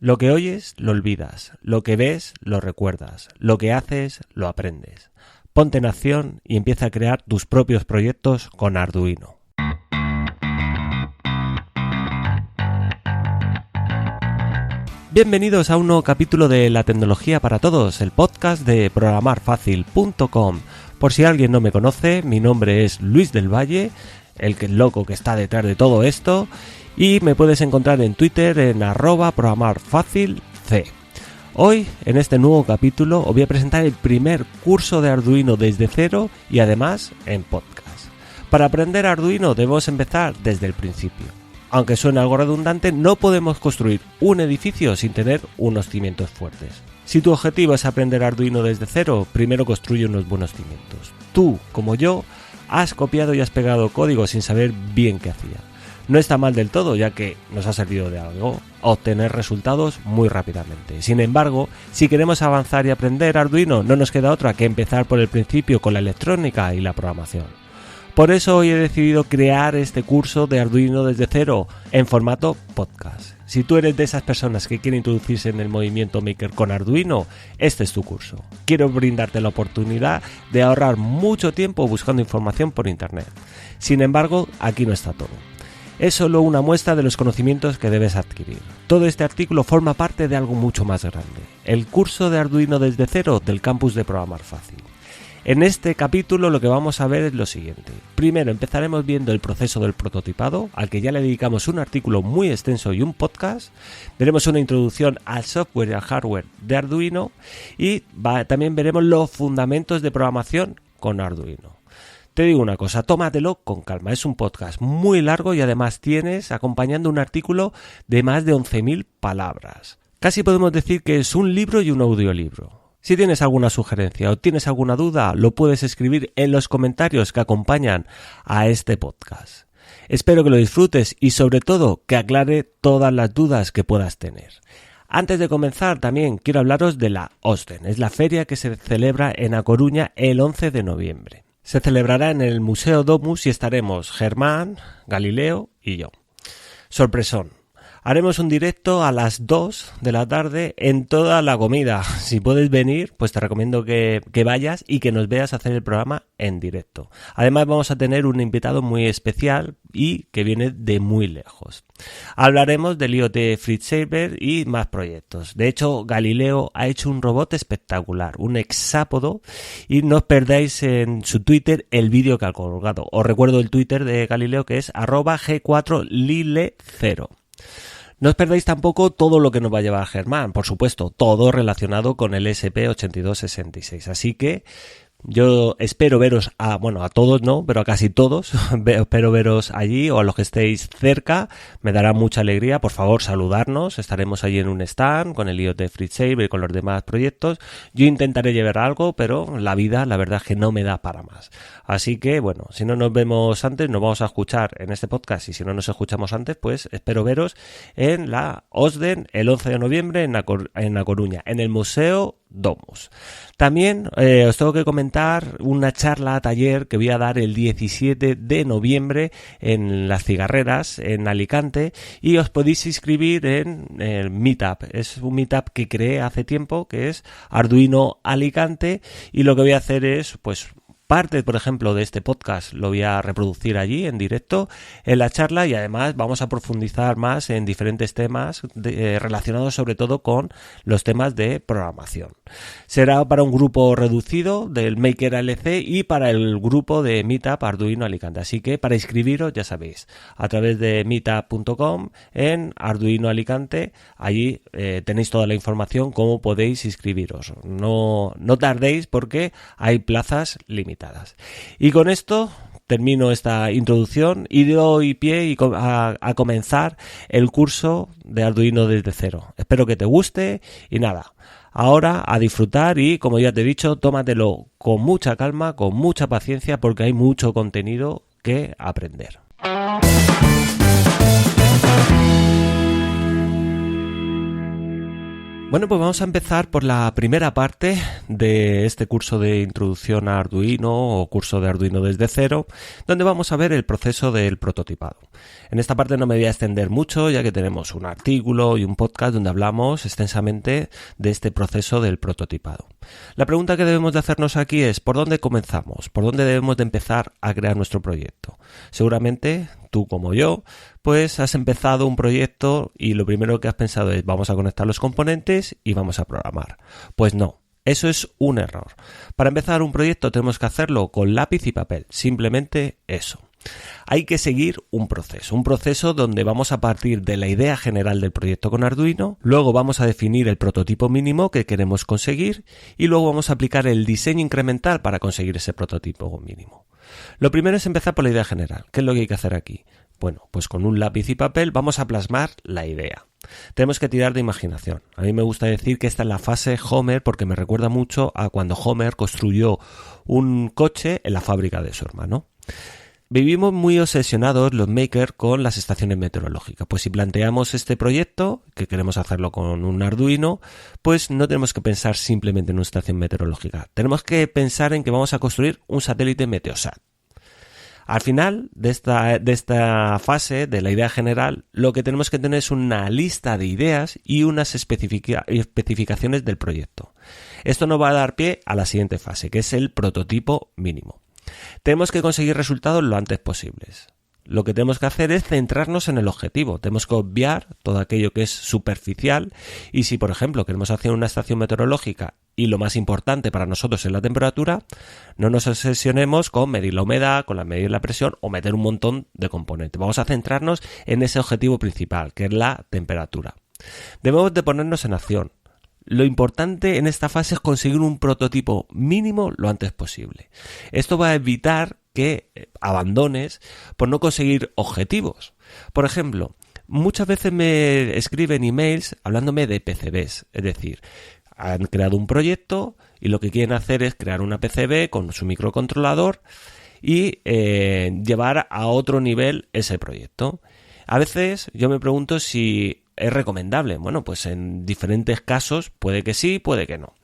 Lo que oyes, lo olvidas. Lo que ves, lo recuerdas. Lo que haces, lo aprendes. Ponte en acción y empieza a crear tus propios proyectos con Arduino. Bienvenidos a un nuevo capítulo de La Tecnología para Todos, el podcast de programarfacil.com. Por si alguien no me conoce, mi nombre es Luis del Valle, el loco que está detrás de todo esto, y me puedes encontrar en Twitter en @programarfacilc. Hoy, en este nuevo capítulo, os voy a presentar el primer curso de Arduino desde cero y además en podcast. Para aprender Arduino debemos empezar desde el principio. Aunque suene algo redundante, no podemos construir un edificio sin tener unos cimientos fuertes. Si tu objetivo es aprender Arduino desde cero, primero construye unos buenos cimientos. Tú, como yo, has copiado y has pegado código sin saber bien qué hacía. No está mal del todo, ya que nos ha servido de algo obtener resultados muy rápidamente. Sin embargo, si queremos avanzar y aprender Arduino, no nos queda otra que empezar por el principio con la electrónica y la programación. Por eso hoy he decidido crear este curso de Arduino desde cero en formato podcast. Si tú eres de esas personas que quieren introducirse en el movimiento maker con Arduino, este es tu curso. Quiero brindarte la oportunidad de ahorrar mucho tiempo buscando información por internet. Sin embargo, aquí no está todo. Es solo una muestra de los conocimientos que debes adquirir. Todo este artículo forma parte de algo mucho más grande, el curso de Arduino desde cero del campus de Programar Fácil. En este capítulo lo que vamos a ver es lo siguiente. Primero empezaremos viendo el proceso del prototipado, al que ya le dedicamos un artículo muy extenso y un podcast. Veremos una introducción al software y al hardware de Arduino y también veremos los fundamentos de programación con Arduino. Te digo una cosa, tómatelo con calma, es un podcast muy largo y además tienes acompañando un artículo de más de 11.000 palabras. Casi podemos decir que es un libro y un audiolibro. Si tienes alguna sugerencia o tienes alguna duda, lo puedes escribir en los comentarios que acompañan a este podcast. Espero que lo disfrutes y sobre todo que aclare todas las dudas que puedas tener. Antes de comenzar también quiero hablaros de la OSDEN, es la feria que se celebra en A Coruña el 11 de noviembre. Se celebrará en el Museo Domus y estaremos Germán, Galileo y yo. Sorpresón. Haremos un directo a las 2 de la tarde en toda la comida. Si puedes venir, pues te recomiendo que vayas y que nos veas hacer el programa en directo. Además vamos a tener un invitado muy especial y que viene de muy lejos. Hablaremos del IoT FreeSaver y más proyectos. De hecho, Galileo ha hecho un robot espectacular, un hexápodo, y no os perdáis en su Twitter el vídeo que ha colgado. Os recuerdo el Twitter de Galileo que es @G4Lile0. No os perdáis tampoco todo lo que nos va a llevar Germán, por supuesto, todo relacionado con el ESP8266. Así que yo espero veros a todos no, pero a casi todos, espero veros allí o a los que estéis cerca, me dará mucha alegría, por favor saludarnos, estaremos allí en un stand con el IoT FreeSaver y con los demás proyectos, yo intentaré llevar algo, pero la vida, la verdad es que no me da para más, así que bueno, si no nos vemos antes, nos vamos a escuchar en este podcast y si no nos escuchamos antes, pues espero veros en la OSDEN el 11 de noviembre en A Coruña, en el Museo Domus. También os tengo que comentar una charla taller que voy a dar el 17 de noviembre en Las Cigarreras, en Alicante, y os podéis inscribir en el Meetup. Es un Meetup que creé hace tiempo, que es Arduino Alicante, y lo que voy a hacer es, pues, parte, por ejemplo, de este podcast lo voy a reproducir allí en directo en la charla y además vamos a profundizar más en diferentes temas relacionados sobre todo con los temas de programación. Será para un grupo reducido del Maker ALC y para el grupo de Meetup Arduino Alicante. Así que para inscribiros, ya sabéis, a través de meetup.com en Arduino Alicante, allí tenéis toda la información cómo podéis inscribiros. No tardéis porque hay plazas limitadas. Y con esto termino esta introducción y doy pie a comenzar el curso de Arduino desde cero. Espero que te guste y nada, ahora a disfrutar y como ya te he dicho, tómatelo con mucha calma, con mucha paciencia porque hay mucho contenido que aprender. Bueno, pues vamos a empezar por la primera parte de este curso de introducción a Arduino o curso de Arduino desde cero, donde vamos a ver el proceso del prototipado. En esta parte no me voy a extender mucho, ya que tenemos un artículo y un podcast donde hablamos extensamente de este proceso del prototipado. La pregunta que debemos de hacernos aquí es ¿por dónde comenzamos? ¿Por dónde debemos de empezar a crear nuestro proyecto? Seguramente tú como yo, pues has empezado un proyecto y lo primero que has pensado es vamos a conectar los componentes y vamos a programar. Pues no, eso es un error. Para empezar un proyecto tenemos que hacerlo con lápiz y papel, simplemente eso. Hay que seguir un proceso donde vamos a partir de la idea general del proyecto con Arduino, luego vamos a definir el prototipo mínimo que queremos conseguir y luego vamos a aplicar el diseño incremental para conseguir ese prototipo mínimo. Lo primero es empezar por la idea general. ¿Qué es lo que hay que hacer aquí? Bueno, pues con un lápiz y papel vamos a plasmar la idea. Tenemos que tirar de imaginación. A mí me gusta decir que esta es la fase Homer porque me recuerda mucho a cuando Homer construyó un coche en la fábrica de su hermano. Vivimos muy obsesionados los makers con las estaciones meteorológicas. Pues si planteamos este proyecto, que queremos hacerlo con un Arduino, pues no tenemos que pensar simplemente en una estación meteorológica. Tenemos que pensar en que vamos a construir un satélite Meteosat. Al final de esta fase, de la idea general, lo que tenemos que tener es una lista de ideas y unas especificaciones del proyecto. Esto nos va a dar pie a la siguiente fase, que es el prototipo mínimo. Tenemos que conseguir resultados lo antes posibles. Lo que tenemos que hacer es centrarnos en el objetivo. Tenemos que obviar todo aquello que es superficial y si, por ejemplo, queremos hacer una estación meteorológica y lo más importante para nosotros es la temperatura, no nos obsesionemos con medir la humedad, con medir la presión o meter un montón de componentes. Vamos a centrarnos en ese objetivo principal, que es la temperatura. Debemos de ponernos en acción. Lo importante en esta fase es conseguir un prototipo mínimo lo antes posible. Esto va a evitar que abandones por no conseguir objetivos. Por ejemplo, muchas veces me escriben emails hablándome de PCBs, es decir, han creado un proyecto y lo que quieren hacer es crear una PCB con su microcontrolador y llevar a otro nivel ese proyecto. A veces yo me pregunto si es recomendable. Bueno, pues en diferentes casos puede que sí, puede que no.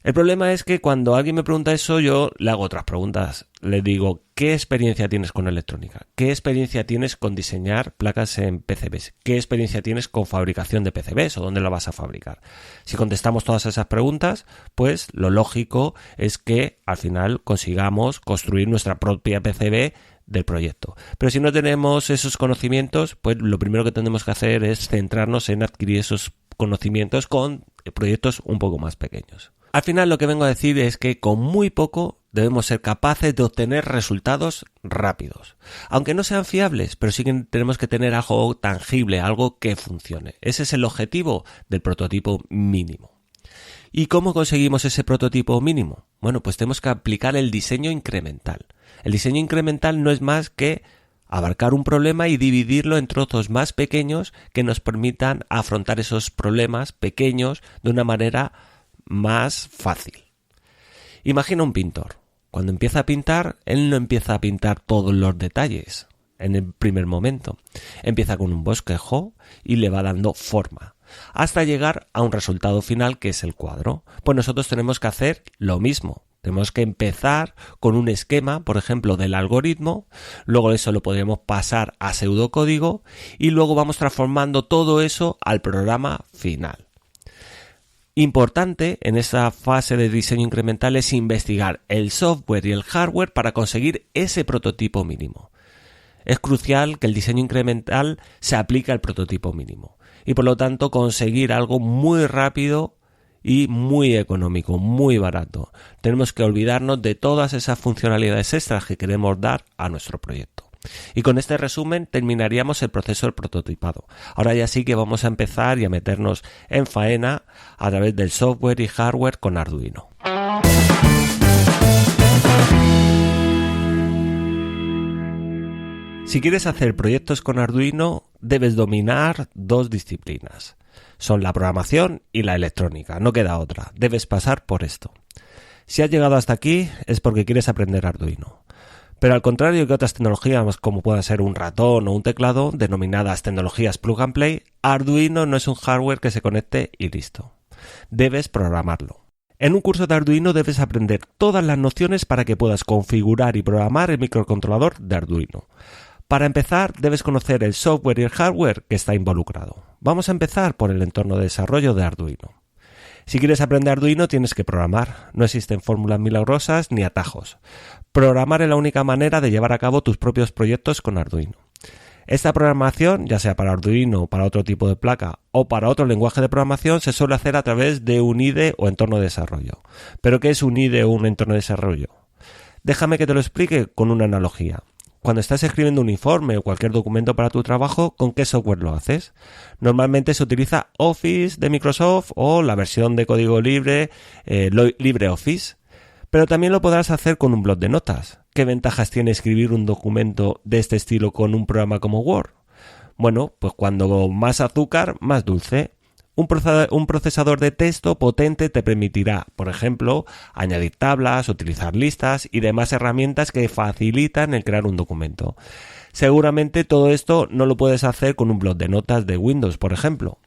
El problema es que cuando alguien me pregunta eso, yo le hago otras preguntas. Le digo, ¿qué experiencia tienes con electrónica? ¿Qué experiencia tienes con diseñar placas en PCBs? ¿Qué experiencia tienes con fabricación de PCBs o dónde la vas a fabricar? Si contestamos todas esas preguntas, pues lo lógico es que al final consigamos construir nuestra propia PCB del proyecto. Pero si no tenemos esos conocimientos, pues lo primero que tenemos que hacer es centrarnos en adquirir esos conocimientos con proyectos un poco más pequeños. Al final lo que vengo a decir es que con muy poco debemos ser capaces de obtener resultados rápidos. Aunque no sean fiables, pero sí que tenemos que tener algo tangible, algo que funcione. Ese es el objetivo del prototipo mínimo. ¿Y cómo conseguimos ese prototipo mínimo? Bueno, pues tenemos que aplicar el diseño incremental. El diseño incremental no es más que abarcar un problema y dividirlo en trozos más pequeños que nos permitan afrontar esos problemas pequeños de una manera más fácil. Imagina un pintor. Cuando empieza a pintar, él no empieza a pintar todos los detalles en el primer momento. Empieza con un bosquejo y le va dando forma, hasta llegar a un resultado final que es el cuadro. Pues nosotros tenemos que hacer lo mismo. Tenemos que empezar con un esquema, por ejemplo, del algoritmo, luego eso lo podemos pasar a pseudocódigo y luego vamos transformando todo eso al programa final. Importante en esta fase de diseño incremental es investigar el software y el hardware para conseguir ese prototipo mínimo. Es crucial que el diseño incremental se aplique al prototipo mínimo y por lo tanto conseguir algo muy rápido y muy económico, muy barato. Tenemos que olvidarnos de todas esas funcionalidades extras que queremos dar a nuestro proyecto. Y con este resumen terminaríamos el proceso del prototipado. Ahora ya sí que vamos a empezar y a meternos en faena a través del software y hardware con Arduino. Si quieres hacer proyectos con Arduino, debes dominar dos disciplinas. Son la programación y la electrónica, no queda otra. Debes pasar por esto. Si has llegado hasta aquí es porque quieres aprender Arduino. Pero al contrario que otras tecnologías como puedan ser un ratón o un teclado, denominadas tecnologías plug and play, Arduino no es un hardware que se conecte y listo. debes programarlo. En un curso de Arduino debes aprender todas las nociones para que puedas configurar y programar el microcontrolador de Arduino. Para empezar, debes conocer el software y el hardware que está involucrado. Vamos a empezar por el entorno de desarrollo de Arduino. Si quieres aprender Arduino tienes que programar. No existen fórmulas milagrosas ni atajos. Programar es la única manera de llevar a cabo tus propios proyectos con Arduino. Esta programación, ya sea para Arduino, para otro tipo de placa o para otro lenguaje de programación, se suele hacer a través de un IDE o entorno de desarrollo. ¿Pero qué es un IDE o un entorno de desarrollo? Déjame que te lo explique con una analogía. Cuando estás escribiendo un informe o cualquier documento para tu trabajo, ¿con qué software lo haces? Normalmente se utiliza Office de Microsoft o la versión de código libre, LibreOffice. Pero también lo podrás hacer con un bloc de notas. ¿Qué ventajas tiene escribir un documento de este estilo con un programa como Word? Bueno, pues cuando más azúcar, más dulce. Un procesador de texto potente te permitirá, por ejemplo, añadir tablas, utilizar listas y demás herramientas que facilitan el crear un documento. Seguramente todo esto no lo puedes hacer con un bloc de notas de Windows, por ejemplo.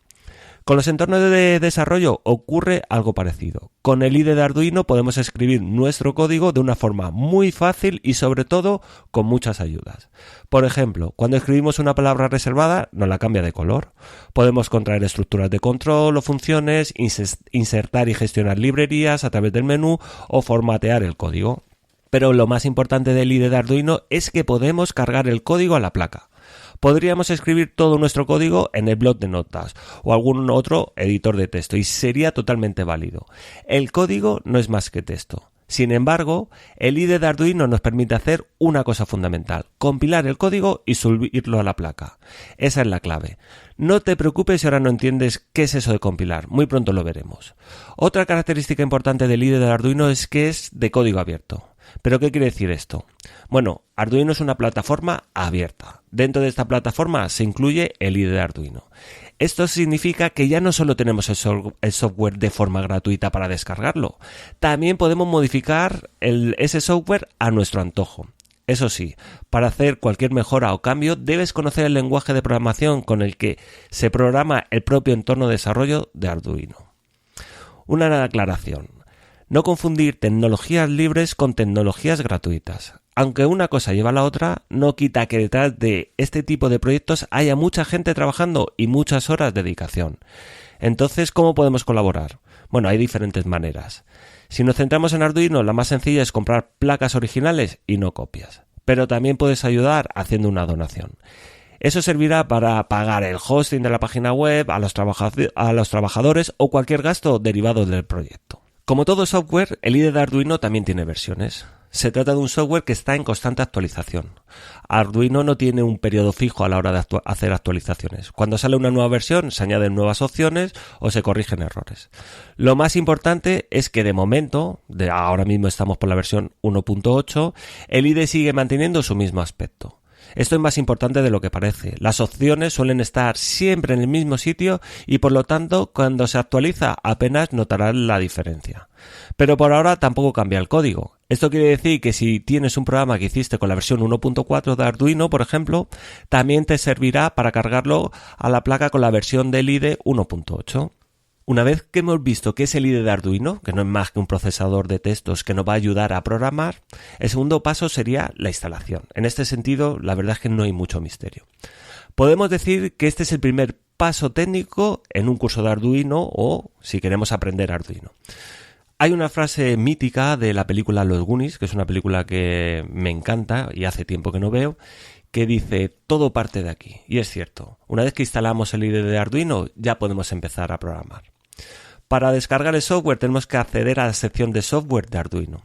Con los entornos de desarrollo ocurre algo parecido. Con el IDE de Arduino podemos escribir nuestro código de una forma muy fácil y sobre todo con muchas ayudas. Por ejemplo, cuando escribimos una palabra reservada nos la cambia de color. Podemos contraer estructuras de control o funciones, insertar y gestionar librerías a través del menú o formatear el código. Pero lo más importante del IDE de Arduino es que podemos cargar el código a la placa. Podríamos escribir todo nuestro código en el bloc de notas o algún otro editor de texto y sería totalmente válido. El código no es más que texto. Sin embargo, el IDE de Arduino nos permite hacer una cosa fundamental: compilar el código y subirlo a la placa. Esa es la clave. No te preocupes si ahora no entiendes qué es eso de compilar, muy pronto lo veremos. Otra característica importante del IDE de Arduino es que es de código abierto. ¿Pero qué quiere decir esto? Bueno, Arduino es una plataforma abierta. Dentro de esta plataforma se incluye el IDE de Arduino. Esto significa que ya no solo tenemos el software de forma gratuita para descargarlo, también podemos modificar ese software a nuestro antojo. Eso sí, para hacer cualquier mejora o cambio debes conocer el lenguaje de programación con el que se programa el propio entorno de desarrollo de Arduino. Una aclaración. No confundir tecnologías libres con tecnologías gratuitas. Aunque una cosa lleva a la otra, no quita que detrás de este tipo de proyectos haya mucha gente trabajando y muchas horas de dedicación. Entonces, ¿cómo podemos colaborar? Bueno, hay diferentes maneras. Si nos centramos en Arduino, la más sencilla es comprar placas originales y no copias. Pero también puedes ayudar haciendo una donación. Eso servirá para pagar el hosting de la página web, a los trabajadores o cualquier gasto derivado del proyecto. Como todo software, el IDE de Arduino también tiene versiones. Se trata de un software que está en constante actualización. Arduino no tiene un periodo fijo a la hora de hacer actualizaciones. Cuando sale una nueva versión se añaden nuevas opciones o se corrigen errores. Lo más importante es que de momento, ahora mismo estamos por la versión 1.8, el IDE sigue manteniendo su mismo aspecto. Esto es más importante de lo que parece. Las opciones suelen estar siempre en el mismo sitio y por lo tanto cuando se actualiza apenas notarás la diferencia. Pero por ahora tampoco cambia el código. Esto quiere decir que si tienes un programa que hiciste con la versión 1.4 de Arduino, por ejemplo, también te servirá para cargarlo a la placa con la versión del IDE 1.8. Una vez que hemos visto qué es el IDE de Arduino, que no es más que un procesador de textos que nos va a ayudar a programar, el segundo paso sería la instalación. En este sentido, la verdad es que no hay mucho misterio. Podemos decir que este es el primer paso técnico en un curso de Arduino o si queremos aprender Arduino. Hay una frase mítica de la película Los Goonies, que es una película que me encanta y hace tiempo que no veo, que dice: todo parte de aquí. Y es cierto, una vez que instalamos el IDE de Arduino ya podemos empezar a programar. Para descargar el software tenemos que acceder a la sección de software de Arduino.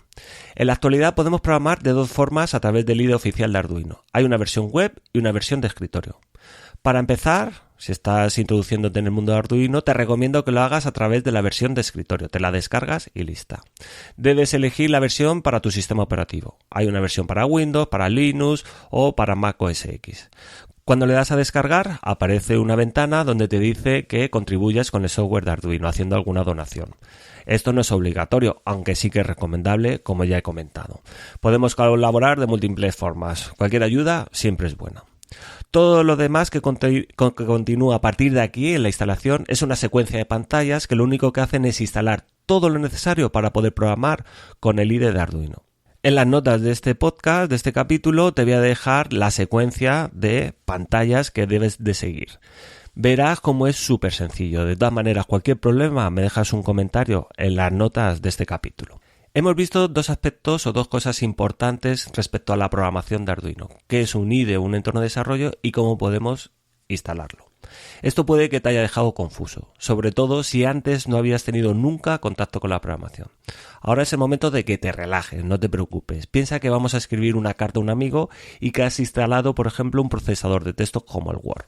En la actualidad podemos programar de dos formas a través del IDE oficial de Arduino. Hay una versión web y una versión de escritorio. Para empezar, si estás introduciéndote en el mundo de Arduino, te recomiendo que lo hagas a través de la versión de escritorio. Te la descargas y lista. Debes elegir la versión para tu sistema operativo. Hay una versión para Windows, para Linux o para Mac OS X. Cuando le das a descargar, aparece una ventana donde te dice que contribuyas con el software de Arduino haciendo alguna donación. Esto no es obligatorio, aunque sí que es recomendable, como ya he comentado. Podemos colaborar de múltiples formas. Cualquier ayuda siempre es buena. Todo lo demás que continúa a partir de aquí en la instalación es una secuencia de pantallas que lo único que hacen es instalar todo lo necesario para poder programar con el IDE de Arduino. En las notas de este podcast, de este capítulo, te voy a dejar la secuencia de pantallas que debes de seguir. Verás cómo es súper sencillo. De todas maneras, cualquier problema me dejas un comentario en las notas de este capítulo. Hemos visto dos aspectos o dos cosas importantes respecto a la programación de Arduino, qué es un IDE, un entorno de desarrollo y cómo podemos instalarlo. Esto puede que te haya dejado confuso, sobre todo si antes no habías tenido nunca contacto con la programación. Ahora es el momento de que te relajes, no te preocupes. Piensa que vamos a escribir una carta a un amigo y que has instalado, por ejemplo, un procesador de texto como el Word.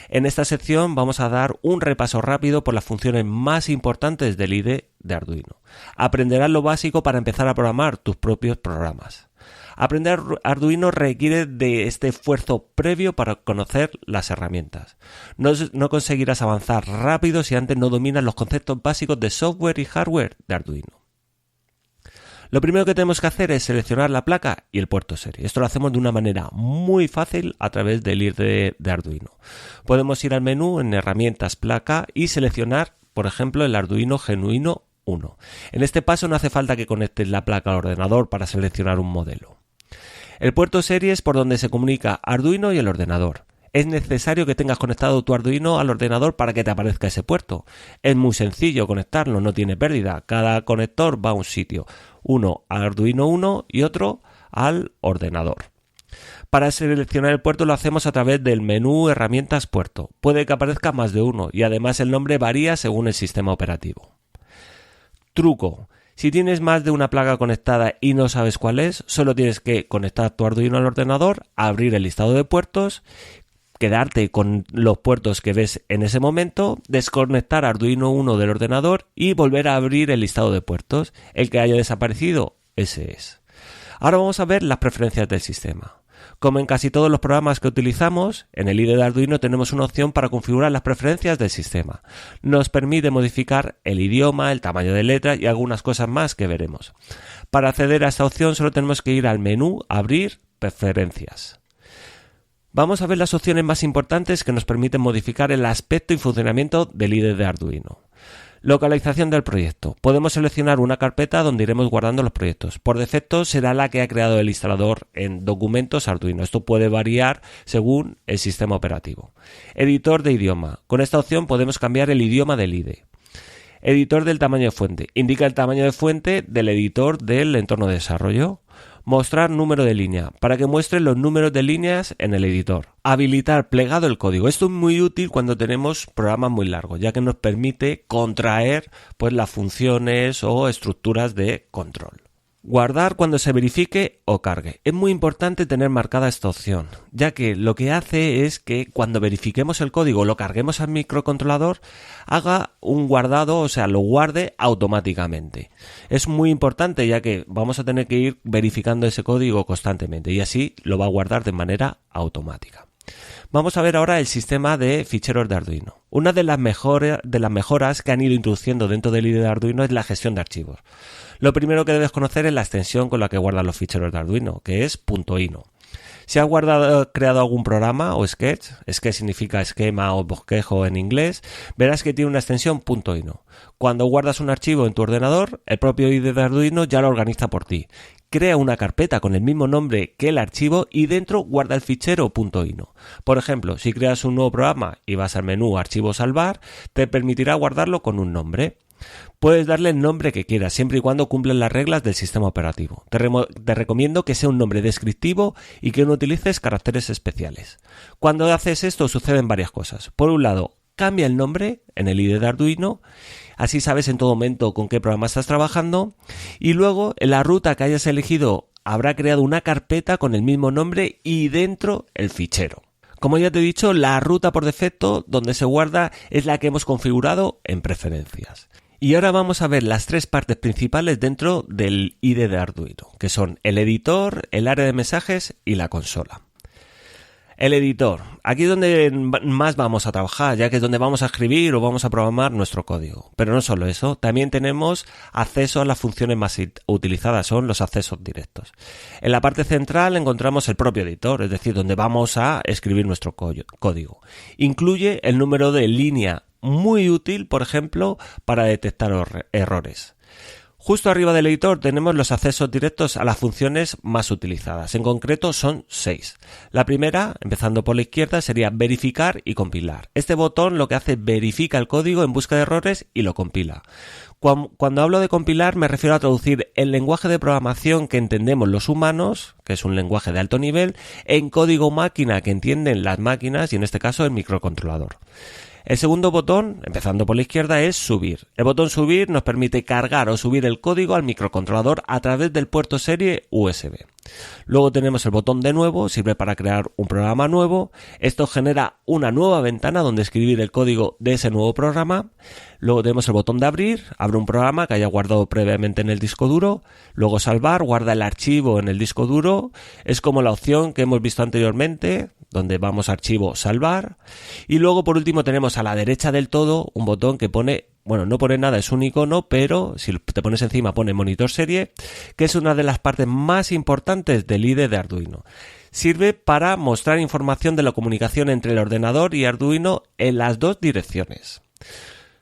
En esta sección vamos a dar un repaso rápido por las funciones más importantes del IDE de Arduino. Aprenderás lo básico para empezar a programar tus propios programas. Aprender Arduino requiere de este esfuerzo previo para conocer las herramientas. No conseguirás avanzar rápido si antes no dominas los conceptos básicos de software y hardware de Arduino. Lo primero que tenemos que hacer es seleccionar la placa y el puerto serie. Esto lo hacemos de una manera muy fácil a través del IDE de Arduino. Podemos ir al menú en herramientas placa y seleccionar, por ejemplo, el Arduino Genuino 1. En este paso no hace falta que conectes la placa al ordenador para seleccionar un modelo. El puerto serie es por donde se comunica Arduino y el ordenador. Es necesario que tengas conectado tu Arduino al ordenador para que te aparezca ese puerto. Es muy sencillo conectarlo, no tiene pérdida. Cada conector va a un sitio. Uno a Arduino 1 y otro al ordenador. Para seleccionar el puerto lo hacemos a través del menú Herramientas Puerto. Puede que aparezca más de uno y además el nombre varía según el sistema operativo. Truco. Si tienes más de una placa conectada y no sabes cuál es, solo tienes que conectar tu Arduino al ordenador, abrir el listado de puertos, quedarte con los puertos que ves en ese momento, desconectar Arduino 1 del ordenador y volver a abrir el listado de puertos. El que haya desaparecido, ese es. Ahora vamos a ver las preferencias del sistema. Como en casi todos los programas que utilizamos, en el IDE de Arduino tenemos una opción para configurar las preferencias del sistema. Nos permite modificar el idioma, el tamaño de letra y algunas cosas más que veremos. Para acceder a esta opción solo tenemos que ir al menú Abrir, Preferencias. Vamos a ver las opciones más importantes que nos permiten modificar el aspecto y funcionamiento del IDE de Arduino. Localización del proyecto. Podemos seleccionar una carpeta donde iremos guardando los proyectos. Por defecto será la que ha creado el instalador en documentos Arduino. Esto puede variar según el sistema operativo. Editor de idioma. Con esta opción podemos cambiar el idioma del IDE. Editor del tamaño de fuente. Indica el tamaño de fuente del editor del entorno de desarrollo. Mostrar número de línea, para que muestre los números de líneas en el editor. Habilitar plegado el código. Esto es muy útil cuando tenemos programas muy largos, ya que nos permite contraer las funciones o estructuras de control. Guardar cuando se verifique o cargue. Es muy importante tener marcada esta opción, ya que lo que hace es que cuando verifiquemos el código o lo carguemos al microcontrolador, haga un guardado, o sea, lo guarde automáticamente. Es muy importante ya que vamos a tener que ir verificando ese código constantemente y así lo va a guardar de manera automática. Vamos a ver ahora el sistema de ficheros de Arduino. Una de las mejoras que han ido introduciendo dentro del IDE de Arduino es la gestión de archivos. Lo primero que debes conocer es la extensión con la que guardan los ficheros de Arduino, que es .ino. Si has creado algún programa o sketch significa esquema o bosquejo en inglés, verás que tiene una extensión .ino. Cuando guardas un archivo en tu ordenador, el propio IDE de Arduino ya lo organiza por ti. Crea una carpeta con el mismo nombre que el archivo y dentro guarda el fichero .ino. Por ejemplo, si creas un nuevo programa y vas al menú Archivo Salvar, te permitirá guardarlo con un nombre. Puedes darle el nombre que quieras, siempre y cuando cumplan las reglas del sistema operativo. Te recomiendo que sea un nombre descriptivo y que no utilices caracteres especiales. Cuando haces esto suceden varias cosas. Por un lado, cambia el nombre en el IDE de Arduino, así sabes en todo momento con qué programa estás trabajando, y luego en la ruta que hayas elegido habrá creado una carpeta con el mismo nombre y dentro el fichero. Como ya te he dicho, la ruta por defecto donde se guarda es la que hemos configurado en preferencias. Y ahora vamos a ver las tres partes principales dentro del IDE de Arduino, que son el editor, el área de mensajes y la consola. El editor. Aquí es donde más vamos a trabajar, ya que es donde vamos a escribir o vamos a programar nuestro código. Pero no solo eso, también tenemos acceso a las funciones más utilizadas, son los accesos directos. En la parte central encontramos el propio editor, es decir, donde vamos a escribir nuestro código. Incluye el número de línea, muy útil, por ejemplo, para detectar errores. Justo arriba del editor tenemos los accesos directos a las funciones más utilizadas. En concreto son 6. La primera, empezando por la izquierda, sería verificar y compilar. Este botón lo que hace es verifica el código en busca de errores y lo compila. Cuando hablo de compilar me refiero a traducir el lenguaje de programación que entendemos los humanos, que es un lenguaje de alto nivel, en código máquina que entienden las máquinas y en este caso el microcontrolador. El segundo botón, empezando por la izquierda, es subir. El botón subir nos permite cargar o subir el código al microcontrolador a través del puerto serie USB. Luego tenemos el botón de nuevo, sirve para crear un programa nuevo. Esto genera una nueva ventana donde escribir el código de ese nuevo programa. Luego tenemos el botón de abrir, abre un programa que haya guardado previamente en el disco duro. Luego salvar, guarda el archivo en el disco duro. Es como la opción que hemos visto anteriormente, donde vamos a archivo, salvar. Y luego por último tenemos a la derecha del todo un botón que pone, bueno, no pone nada, es un icono, pero si te pones encima pone monitor serie, que es una de las partes más importantes del IDE de Arduino. Sirve para mostrar información de la comunicación entre el ordenador y Arduino en las dos direcciones.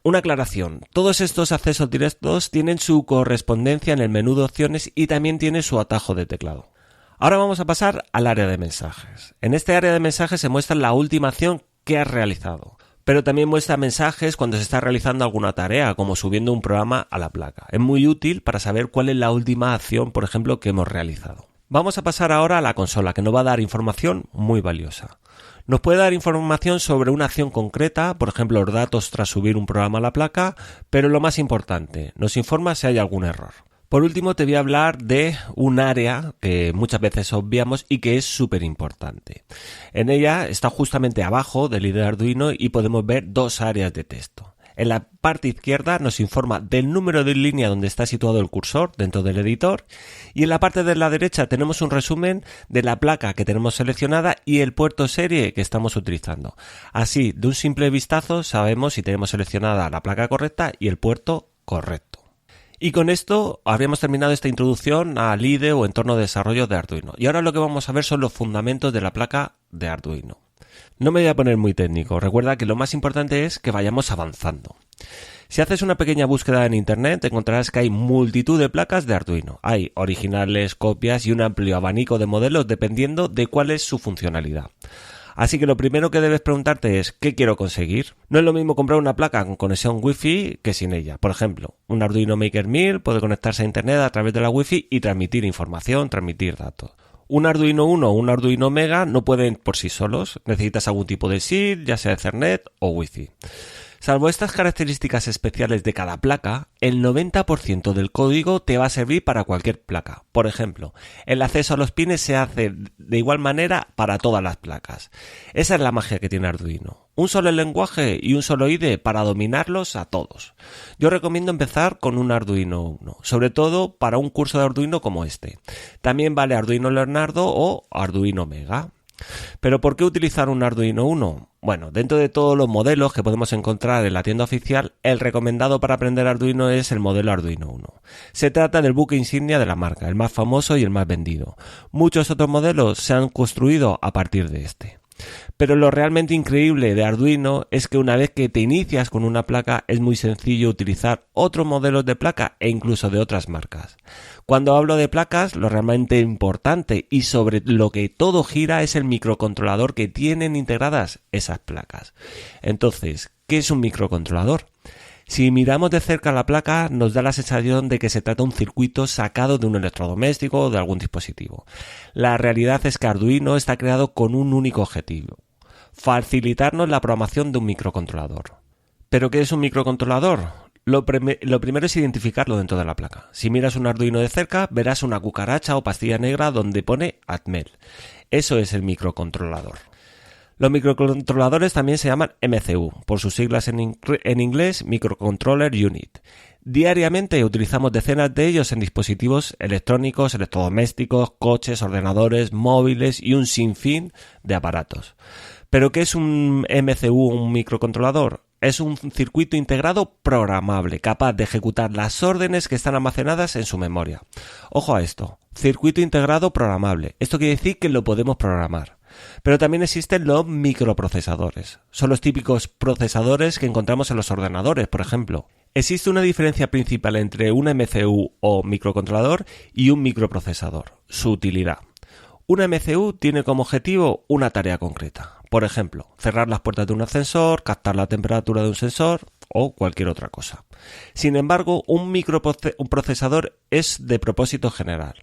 Una aclaración, todos estos accesos directos tienen su correspondencia en el menú de opciones y también tiene su atajo de teclado. Ahora vamos a pasar al área de mensajes. En este área de mensajes se muestra la última acción que has realizado, pero también muestra mensajes cuando se está realizando alguna tarea, como subiendo un programa a la placa. Es muy útil para saber cuál es la última acción, por ejemplo, que hemos realizado. Vamos a pasar ahora a la consola, que nos va a dar información muy valiosa. Nos puede dar información sobre una acción concreta, por ejemplo, los datos tras subir un programa a la placa, pero lo más importante, nos informa si hay algún error. Por último, te voy a hablar de un área que muchas veces obviamos y que es súper importante. En ella está justamente abajo del IDE de Arduino y podemos ver dos áreas de texto. En la parte izquierda nos informa del número de línea donde está situado el cursor dentro del editor y en la parte de la derecha tenemos un resumen de la placa que tenemos seleccionada y el puerto serie que estamos utilizando. Así, de un simple vistazo sabemos si tenemos seleccionada la placa correcta y el puerto correcto. Y con esto habríamos terminado esta introducción al IDE o entorno de desarrollo de Arduino. Y ahora lo que vamos a ver son los fundamentos de la placa de Arduino. No me voy a poner muy técnico, recuerda que lo más importante es que vayamos avanzando. Si haces una pequeña búsqueda en internet encontrarás que hay multitud de placas de Arduino. Hay originales, copias y un amplio abanico de modelos dependiendo de cuál es su funcionalidad. Así que lo primero que debes preguntarte es ¿qué quiero conseguir? No es lo mismo comprar una placa con conexión Wi-Fi que sin ella. Por ejemplo, un Arduino Maker 1000 puede conectarse a internet a través de la Wi-Fi y transmitir información, transmitir datos. Un Arduino 1 o un Arduino Mega no pueden por sí solos, necesitas algún tipo de SID, ya sea Ethernet o Wi-Fi. Salvo estas características especiales de cada placa, el 90% del código te va a servir para cualquier placa. Por ejemplo, el acceso a los pines se hace de igual manera para todas las placas. Esa es la magia que tiene Arduino. Un solo lenguaje y un solo IDE para dominarlos a todos. Yo recomiendo empezar con un Arduino 1, sobre todo para un curso de Arduino como este. También vale Arduino Leonardo o Arduino Mega. ¿Pero por qué utilizar un Arduino 1? Bueno, dentro de todos los modelos que podemos encontrar en la tienda oficial, el recomendado para aprender Arduino es el modelo Arduino 1. Se trata del buque insignia de la marca, el más famoso y el más vendido. Muchos otros modelos se han construido a partir de este. Pero lo realmente increíble de Arduino es que una vez que te inicias con una placa es muy sencillo utilizar otros modelos de placa e incluso de otras marcas. Cuando hablo de placas, lo realmente importante y sobre lo que todo gira es el microcontrolador que tienen integradas esas placas. Entonces, ¿qué es un microcontrolador? Si miramos de cerca la placa, nos da la sensación de que se trata de un circuito sacado de un electrodoméstico o de algún dispositivo. La realidad es que Arduino está creado con un único objetivo: facilitarnos la programación de un microcontrolador. ¿Pero qué es un microcontrolador? Lo primero es identificarlo dentro de la placa. Si miras un Arduino de cerca, verás una cucaracha o pastilla negra donde pone Atmel. Eso es el microcontrolador. Los microcontroladores también se llaman MCU, por sus siglas en inglés Microcontroller Unit. Diariamente utilizamos decenas de ellos en dispositivos electrónicos, electrodomésticos, coches, ordenadores, móviles y un sinfín de aparatos. ¿Pero qué es un MCU, un microcontrolador? Es un circuito integrado programable, capaz de ejecutar las órdenes que están almacenadas en su memoria. Ojo a esto, circuito integrado programable. Esto quiere decir que lo podemos programar. Pero también existen los microprocesadores. Son los típicos procesadores que encontramos en los ordenadores, por ejemplo. Existe una diferencia principal entre un MCU o microcontrolador y un microprocesador: su utilidad. Un MCU tiene como objetivo una tarea concreta. Por ejemplo, cerrar las puertas de un ascensor, captar la temperatura de un sensor o cualquier otra cosa. Sin embargo, un microprocesador es de propósito general.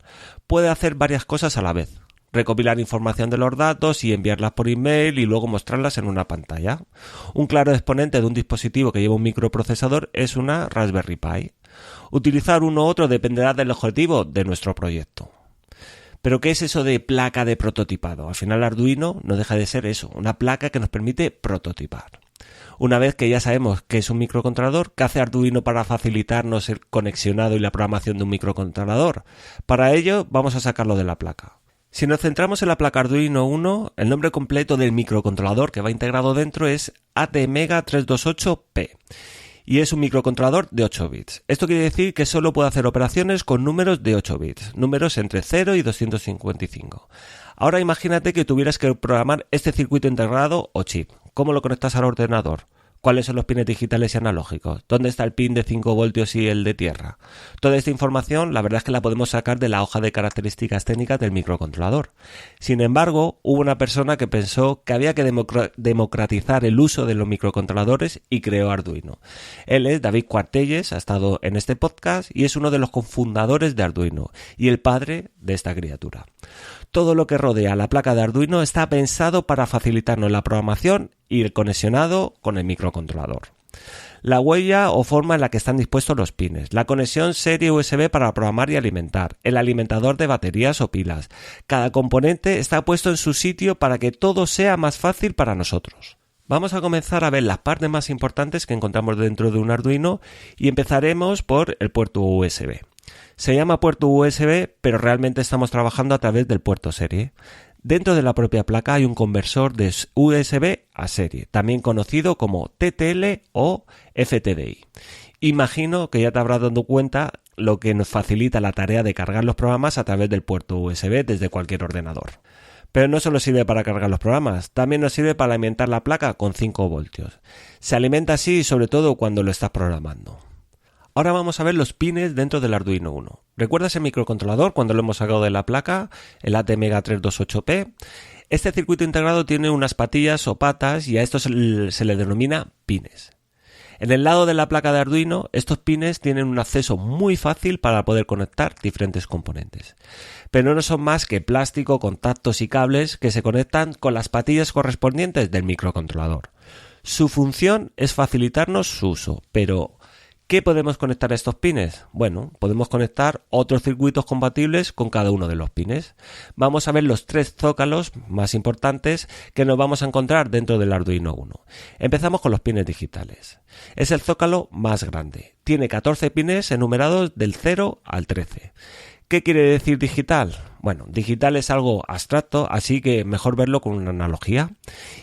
Puede hacer varias cosas a la vez: recopilar información de los datos y enviarlas por email y luego mostrarlas en una pantalla. Un claro exponente de un dispositivo que lleva un microprocesador es una Raspberry Pi. Utilizar uno u otro dependerá del objetivo de nuestro proyecto. ¿Pero qué es eso de placa de prototipado? Al final Arduino no deja de ser eso, una placa que nos permite prototipar. Una vez que ya sabemos qué es un microcontrolador, ¿qué hace Arduino para facilitarnos el conexionado y la programación de un microcontrolador? Para ello vamos a sacarlo de la placa. Si nos centramos en la placa Arduino Uno, el nombre completo del microcontrolador que va integrado dentro es ATmega328P y es un microcontrolador de 8 bits. Esto quiere decir que solo puede hacer operaciones con números de 8 bits, números entre 0 y 255. Ahora imagínate que tuvieras que programar este circuito integrado o chip. ¿Cómo lo conectas al ordenador? ¿Cuáles son los pines digitales y analógicos? ¿Dónde está el pin de 5 voltios y el de tierra? Toda esta información, la verdad es que la podemos sacar de la hoja de características técnicas del microcontrolador. Sin embargo, hubo una persona que pensó que había que democratizar el uso de los microcontroladores y creó Arduino. Él es David Cuartelles, ha estado en este podcast y es uno de los cofundadores de Arduino y el padre de esta criatura. Todo lo que rodea la placa de Arduino está pensado para facilitarnos la programación y el conexionado con el microcontrolador. La huella o forma en la que están dispuestos los pines, la conexión serie USB para programar y alimentar, el alimentador de baterías o pilas. Cada componente está puesto en su sitio para que todo sea más fácil para nosotros. Vamos a comenzar a ver las partes más importantes que encontramos dentro de un Arduino y empezaremos por el puerto USB. Se llama puerto USB, pero realmente estamos trabajando a través del puerto serie. Dentro de la propia placa hay un conversor de USB a serie, también conocido como TTL o FTDI. Imagino que ya te habrás dado cuenta lo que nos facilita la tarea de cargar los programas a través del puerto USB desde cualquier ordenador. Pero no solo sirve para cargar los programas, también nos sirve para alimentar la placa con 5 voltios. Se alimenta así sobre todo cuando lo estás programando. Ahora vamos a ver los pines dentro del Arduino Uno. ¿Recuerdas el microcontrolador cuando lo hemos sacado de la placa, el ATmega328P? Este circuito integrado tiene unas patillas o patas y a esto se le denomina pines. En el lado de la placa de Arduino, estos pines tienen un acceso muy fácil para poder conectar diferentes componentes. Pero no son más que plástico, contactos y cables que se conectan con las patillas correspondientes del microcontrolador. Su función es facilitarnos su uso, pero ¿qué podemos conectar a estos pines? Bueno, podemos conectar otros circuitos compatibles con cada uno de los pines. Vamos a ver los 3 zócalos más importantes que nos vamos a encontrar dentro del Arduino Uno. Empezamos con los pines digitales. Es el zócalo más grande. Tiene 14 pines enumerados del 0 al 13. ¿Qué quiere decir digital? Bueno, digital es algo abstracto, así que mejor verlo con una analogía.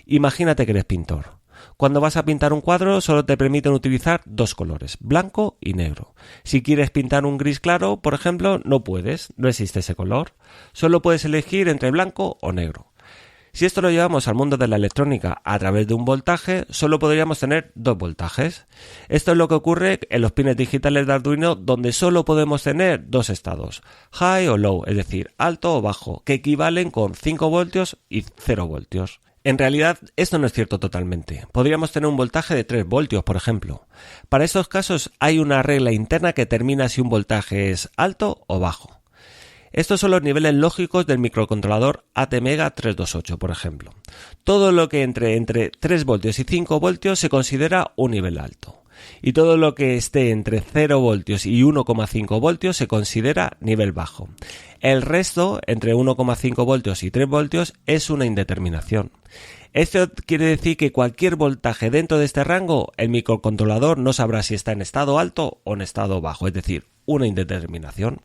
Imagínate que eres pintor. Cuando vas a pintar un cuadro solo te permiten utilizar 2 colores, blanco y negro. Si quieres pintar un gris claro, por ejemplo, no puedes, no existe ese color. Solo puedes elegir entre blanco o negro. Si esto lo llevamos al mundo de la electrónica a través de un voltaje, solo podríamos tener 2 voltajes. Esto es lo que ocurre en los pines digitales de Arduino, donde solo podemos tener 2 estados, high o low, es decir, alto o bajo, que equivalen con 5 voltios y 0 voltios. En realidad, esto no es cierto totalmente. Podríamos tener un voltaje de 3 voltios, por ejemplo. Para estos casos hay una regla interna que determina si un voltaje es alto o bajo. Estos son los niveles lógicos del microcontrolador ATmega328, por ejemplo. Todo lo que entre 3 voltios y 5 voltios se considera un nivel alto. Y todo lo que esté entre 0 voltios y 1,5 voltios se considera nivel bajo. El resto, entre 1,5 voltios y 3 voltios, es una indeterminación. Esto quiere decir que cualquier voltaje dentro de este rango, el microcontrolador no sabrá si está en estado alto o en estado bajo, es decir, una indeterminación.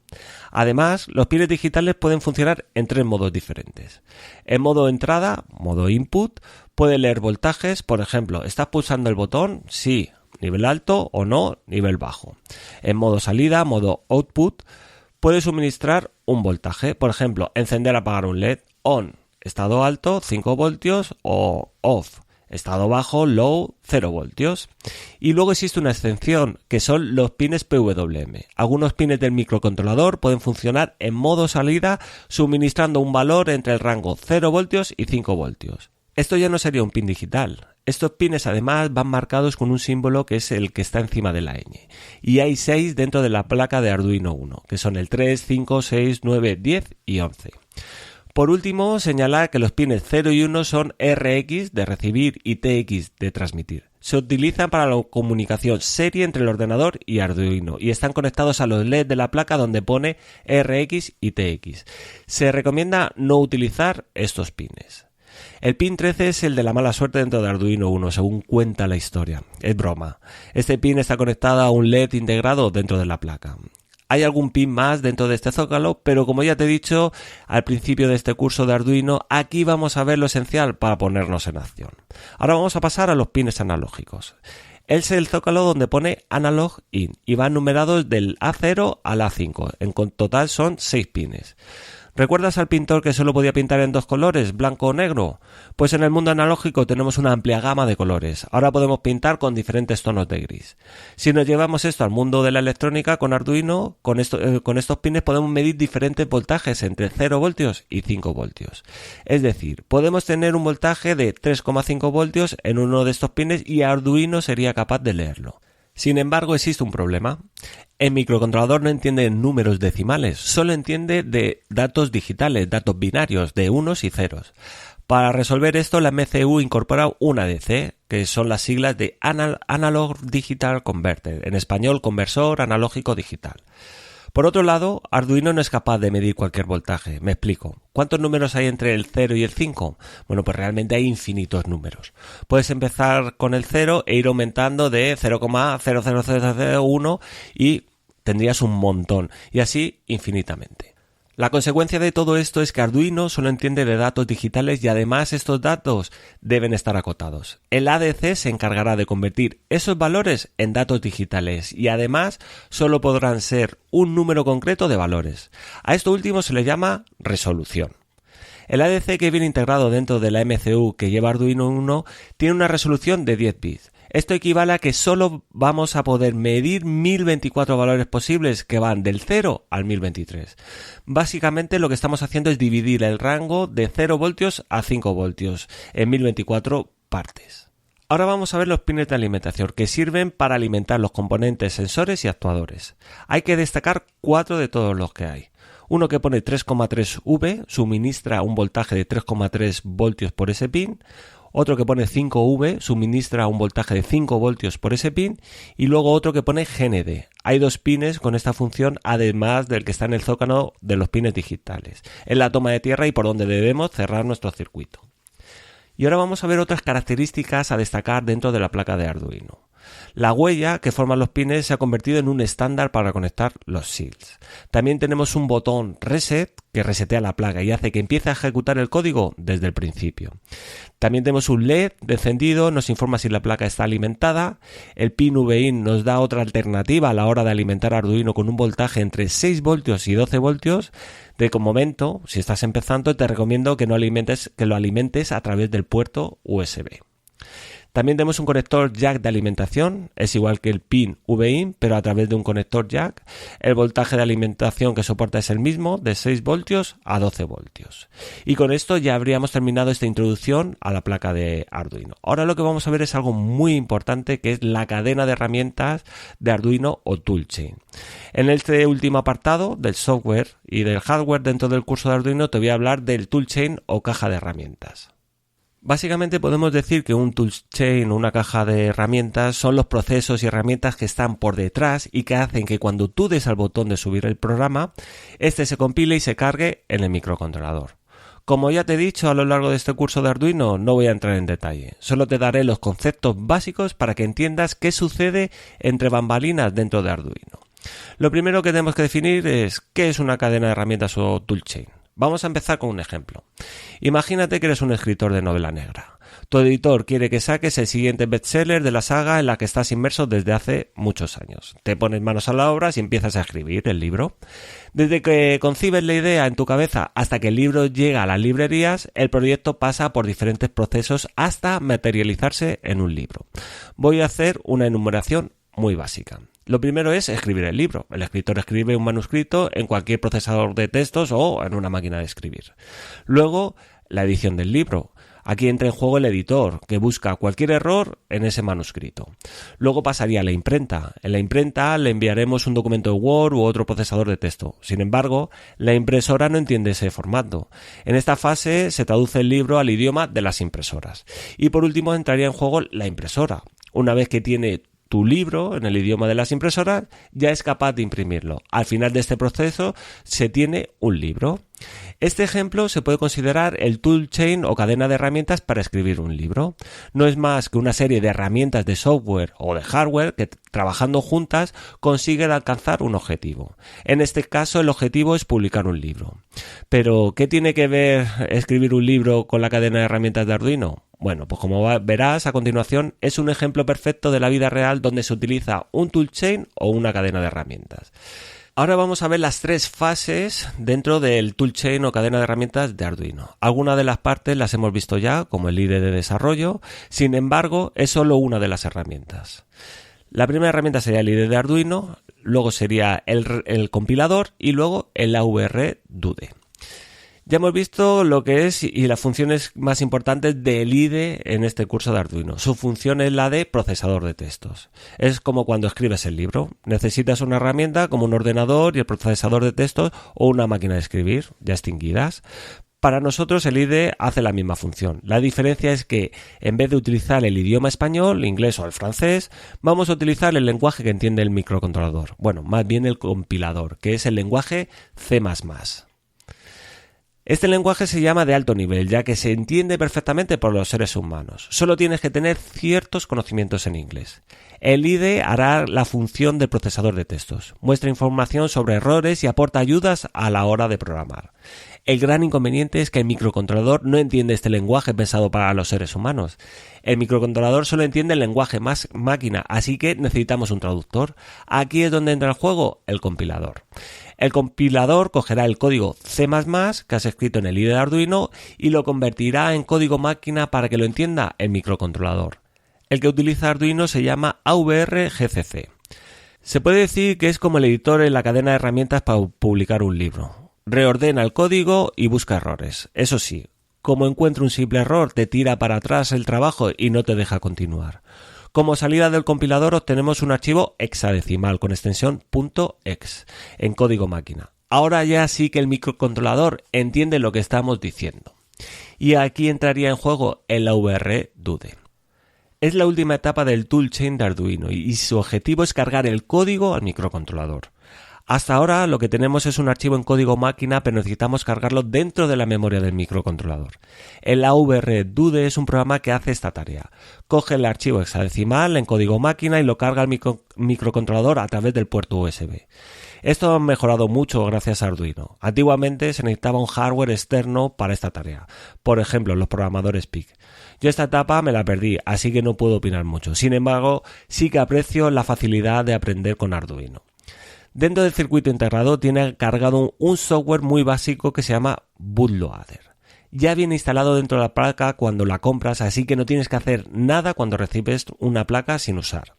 Además, los pines digitales pueden funcionar en 3 modos diferentes. En modo entrada, modo input, puede leer voltajes, por ejemplo, ¿estás pulsando el botón? Sí, nivel alto, o no, nivel bajo. En modo salida, modo output, puede suministrar un voltaje, por ejemplo, encender o apagar un LED, on, estado alto, 5 voltios, o off, estado bajo, low, 0 voltios. Y luego existe una excepción, que son los pines PWM. Algunos pines del microcontrolador pueden funcionar en modo salida suministrando un valor entre el rango 0 voltios y 5 voltios. Esto ya no sería un pin digital. Estos pines además van marcados con un símbolo que es el que está encima de la ñ. Y hay 6 dentro de la placa de Arduino Uno, que son el 3, 5, 6, 9, 10 y 11. Por último, señalar que los pines 0 y 1 son RX de recibir y TX de transmitir. Se utilizan para la comunicación serie entre el ordenador y Arduino y están conectados a los LED de la placa donde pone RX y TX. Se recomienda no utilizar estos pines. El pin 13 es el de la mala suerte dentro de Arduino Uno, según cuenta la historia. Es broma. Este pin está conectado a un LED integrado dentro de la placa. Hay algún pin más dentro de este zócalo, pero como ya te he dicho al principio de este curso de Arduino, aquí vamos a ver lo esencial para ponernos en acción. Ahora vamos a pasar a los pines analógicos. Es el zócalo donde pone Analog In y van numerados del A0 al A5. En total son 6 pines. ¿Recuerdas al pintor que solo podía pintar en 2 colores, blanco o negro? Pues en el mundo analógico tenemos una amplia gama de colores. Ahora podemos pintar con diferentes tonos de gris. Si nos llevamos esto al mundo de la electrónica con Arduino, con estos pines podemos medir diferentes voltajes entre 0 voltios y 5 voltios. Es decir, podemos tener un voltaje de 3,5 voltios en uno de estos pines y Arduino sería capaz de leerlo. Sin embargo, existe un problema. El microcontrolador no entiende números decimales, solo entiende de datos digitales, datos binarios, de unos y ceros. Para resolver esto, la MCU incorpora un ADC, que son las siglas de Analog Digital Converter, en español conversor analógico digital. Por otro lado, Arduino no es capaz de medir cualquier voltaje. Me explico. ¿Cuántos números hay entre el 0 y el 5? Bueno, pues realmente hay infinitos números. Puedes empezar con el 0 e ir aumentando de 0,00001 y tendrías un montón. Y así infinitamente. La consecuencia de todo esto es que Arduino solo entiende de datos digitales y además estos datos deben estar acotados. El ADC se encargará de convertir esos valores en datos digitales y además solo podrán ser un número concreto de valores. A esto último se le llama resolución. El ADC que viene integrado dentro de la MCU que lleva Arduino Uno tiene una resolución de 10 bits. Esto equivale a que solo vamos a poder medir 1024 valores posibles que van del 0 al 1023. Básicamente lo que estamos haciendo es dividir el rango de 0 voltios a 5 voltios en 1024 partes. Ahora vamos a ver los pines de alimentación que sirven para alimentar los componentes sensores y actuadores. Hay que destacar 4 de todos los que hay. Uno que pone 3,3V suministra un voltaje de 3,3 voltios por ese pin. Otro que pone 5V suministra un voltaje de 5 voltios por ese pin y luego otro que pone GND. Hay 2 pines con esta función además del que está en el zócalo de los pines digitales, en la toma de tierra y por donde debemos cerrar nuestro circuito. Y ahora vamos a ver otras características a destacar dentro de la placa de Arduino. La huella que forman los pines se ha convertido en un estándar para conectar los shields. También tenemos un botón reset que resetea la placa y hace que empiece a ejecutar el código desde el principio. También tenemos un LED de encendido, nos informa si la placa está alimentada. El pin VIN nos da otra alternativa a la hora de alimentar Arduino con un voltaje entre 6 voltios y 12 voltios. De momento, si estás empezando, te recomiendo que lo alimentes a través del puerto USB. También tenemos un conector jack de alimentación, es igual que el pin VIN, pero a través de un conector jack. El voltaje de alimentación que soporta es el mismo, de 6 voltios a 12 voltios. Y con esto ya habríamos terminado esta introducción a la placa de Arduino. Ahora lo que vamos a ver es algo muy importante, que es la cadena de herramientas de Arduino o toolchain. En este último apartado del software y del hardware dentro del curso de Arduino te voy a hablar del toolchain o caja de herramientas. Básicamente podemos decir que un toolchain o una caja de herramientas son los procesos y herramientas que están por detrás y que hacen que cuando tú des al botón de subir el programa, este se compile y se cargue en el microcontrolador. Como ya te he dicho a lo largo de este curso de Arduino, no voy a entrar en detalle. Solo te daré los conceptos básicos para que entiendas qué sucede entre bambalinas dentro de Arduino. Lo primero que tenemos que definir es qué es una cadena de herramientas o toolchain. Vamos a empezar con un ejemplo. Imagínate que eres un escritor de novela negra. Tu editor quiere que saques el siguiente bestseller de la saga en la que estás inmerso desde hace muchos años. Te pones manos a la obra y empiezas a escribir el libro. Desde que concibes la idea en tu cabeza hasta que el libro llega a las librerías, el proyecto pasa por diferentes procesos hasta materializarse en un libro. Voy a hacer una enumeración muy básica. Lo primero es escribir el libro. El escritor escribe un manuscrito en cualquier procesador de textos o en una máquina de escribir. Luego, la edición del libro. Aquí entra en juego el editor, que busca cualquier error en ese manuscrito. Luego pasaría a la imprenta. En la imprenta le enviaremos un documento de Word u otro procesador de texto. Sin embargo, la impresora no entiende ese formato. En esta fase se traduce el libro al idioma de las impresoras. Y por último entraría en juego la impresora. Una vez que tiene tu libro en el idioma de las impresoras, ya es capaz de imprimirlo. Al final de este proceso se tiene un libro. Este ejemplo se puede considerar el toolchain o cadena de herramientas para escribir un libro. No es más que una serie de herramientas de software o de hardware que, trabajando juntas, consiguen alcanzar un objetivo. En este caso, el objetivo es publicar un libro. Pero, ¿qué tiene que ver escribir un libro con la cadena de herramientas de Arduino? Bueno, pues como verás a continuación, es un ejemplo perfecto de la vida real donde se utiliza un toolchain o una cadena de herramientas. Ahora vamos a ver las tres fases dentro del toolchain o cadena de herramientas de Arduino. Algunas de las partes las hemos visto ya, como el IDE de desarrollo, sin embargo, es solo una de las herramientas. La primera herramienta sería el IDE de Arduino, luego sería el compilador y luego el AVR-DUDE. Ya hemos visto lo que es y las funciones más importantes del IDE en este curso de Arduino. Su función es la de procesador de textos. Es como cuando escribes el libro. Necesitas una herramienta como un ordenador y el procesador de textos o una máquina de escribir, ya extinguidas. Para nosotros el IDE hace la misma función. La diferencia es que en vez de utilizar el idioma español, inglés o el francés, vamos a utilizar el lenguaje que entiende el microcontrolador. Bueno, más bien el compilador, que es el lenguaje C++. Este lenguaje se llama de alto nivel, ya que se entiende perfectamente por los seres humanos. Solo tienes que tener ciertos conocimientos en inglés. El IDE hará la función del procesador de textos. Muestra información sobre errores y aporta ayudas a la hora de programar. El gran inconveniente es que el microcontrolador no entiende este lenguaje pensado para los seres humanos. El microcontrolador solo entiende el lenguaje más máquina, así que necesitamos un traductor. Aquí es donde entra en juego el compilador. El compilador cogerá el código C++ que has escrito en el IDE de Arduino y lo convertirá en código máquina para que lo entienda el microcontrolador. El que utiliza Arduino se llama AVR-GCC. Se puede decir que es como el editor en la cadena de herramientas para publicar un libro. Reordena el código y busca errores. Eso sí, como encuentra un simple error, te tira para atrás el trabajo y no te deja continuar. Como salida del compilador obtenemos un archivo hexadecimal con extensión .ex en código máquina. Ahora ya sí que el microcontrolador entiende lo que estamos diciendo. Y aquí entraría en juego el AVR-DUDE. Es la última etapa del toolchain de Arduino y su objetivo es cargar el código al microcontrolador. Hasta ahora lo que tenemos es un archivo en código máquina, pero necesitamos cargarlo dentro de la memoria del microcontrolador. El AVR-DUDE es un programa que hace esta tarea. Coge el archivo hexadecimal en código máquina y lo carga al microcontrolador a través del puerto USB. Esto ha mejorado mucho gracias a Arduino. Antiguamente se necesitaba un hardware externo para esta tarea. Por ejemplo, los programadores PIC. Yo esta etapa me la perdí, así que no puedo opinar mucho. Sin embargo, sí que aprecio la facilidad de aprender con Arduino. Dentro del circuito integrado tiene cargado un software muy básico que se llama bootloader. Ya viene instalado dentro de la placa cuando la compras, así que no tienes que hacer nada cuando recibes una placa sin usar.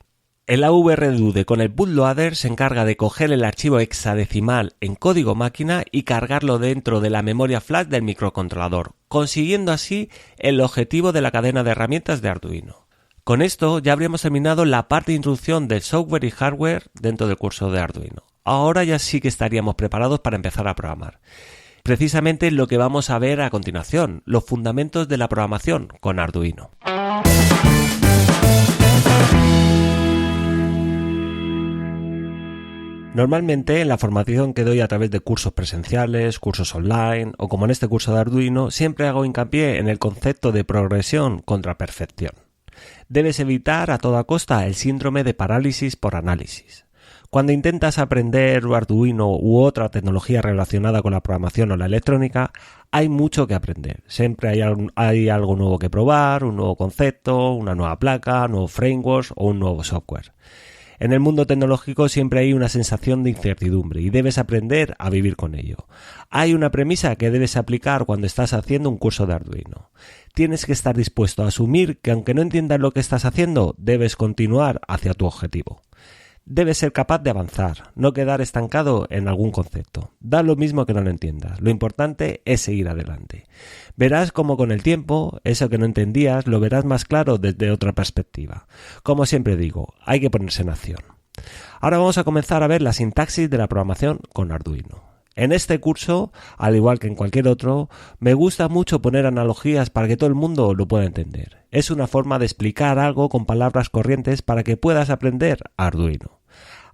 El AVR-DUDE con el bootloader se encarga de coger el archivo hexadecimal en código máquina y cargarlo dentro de la memoria flash del microcontrolador, consiguiendo así el objetivo de la cadena de herramientas de Arduino. Con esto ya habríamos terminado la parte de introducción del software y hardware dentro del curso de Arduino. Ahora ya sí que estaríamos preparados para empezar a programar. Precisamente lo que vamos a ver a continuación, los fundamentos de la programación con Arduino. Normalmente en la formación que doy a través de cursos presenciales, cursos online o como en este curso de Arduino, siempre hago hincapié en el concepto de progresión contra perfección. Debes evitar a toda costa el síndrome de parálisis por análisis. Cuando intentas aprender Arduino u otra tecnología relacionada con la programación o la electrónica, hay mucho que aprender. Siempre hay algo nuevo que probar, un nuevo concepto, una nueva placa, nuevos frameworks o un nuevo software. En el mundo tecnológico siempre hay una sensación de incertidumbre y debes aprender a vivir con ello. Hay una premisa que debes aplicar cuando estás haciendo un curso de Arduino. Tienes que estar dispuesto a asumir que aunque no entiendas lo que estás haciendo, debes continuar hacia tu objetivo. Debes ser capaz de avanzar, no quedar estancado en algún concepto. Da lo mismo que no lo entiendas, lo importante es seguir adelante. Verás cómo con el tiempo, eso que no entendías, lo verás más claro desde otra perspectiva. Como siempre digo, hay que ponerse en acción. Ahora vamos a comenzar a ver la sintaxis de la programación con Arduino. En este curso, al igual que en cualquier otro, me gusta mucho poner analogías para que todo el mundo lo pueda entender. Es una forma de explicar algo con palabras corrientes para que puedas aprender Arduino.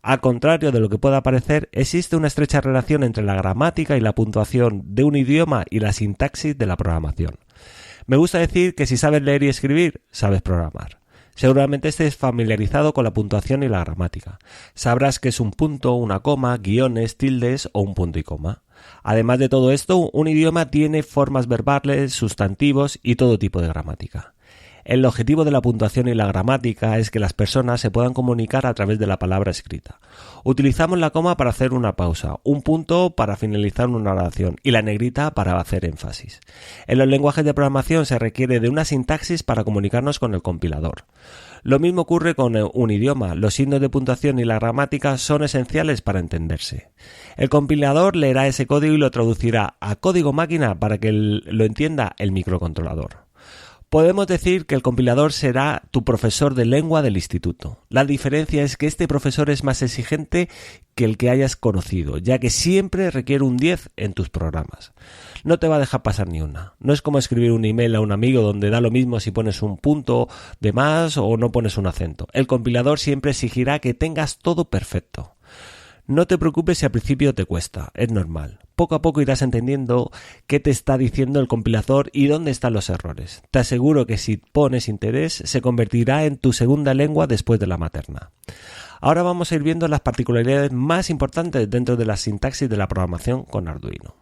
Al contrario de lo que pueda parecer, existe una estrecha relación entre la gramática y la puntuación de un idioma y la sintaxis de la programación. Me gusta decir que si sabes leer y escribir, sabes programar. Seguramente estés familiarizado con la puntuación y la gramática. Sabrás que es un punto, una coma, guiones, tildes o un punto y coma. Además de todo esto, un idioma tiene formas verbales, sustantivos y todo tipo de gramática. El objetivo de la puntuación y la gramática es que las personas se puedan comunicar a través de la palabra escrita. Utilizamos la coma para hacer una pausa, un punto para finalizar una oración y la negrita para hacer énfasis. En los lenguajes de programación se requiere de una sintaxis para comunicarnos con el compilador. Lo mismo ocurre con un idioma. Los signos de puntuación y la gramática son esenciales para entenderse. El compilador leerá ese código y lo traducirá a código máquina para que lo entienda el microcontrolador. Podemos decir que el compilador será tu profesor de lengua del instituto. La diferencia es que este profesor es más exigente que el que hayas conocido, ya que siempre requiere un 10 en tus programas. No te va a dejar pasar ni una. No es como escribir un email a un amigo donde da lo mismo si pones un punto de más o no pones un acento. El compilador siempre exigirá que tengas todo perfecto. No te preocupes si al principio te cuesta, es normal. Poco a poco irás entendiendo qué te está diciendo el compilador y dónde están los errores. Te aseguro que si pones interés, se convertirá en tu segunda lengua después de la materna. Ahora vamos a ir viendo las particularidades más importantes dentro de la sintaxis de la programación con Arduino.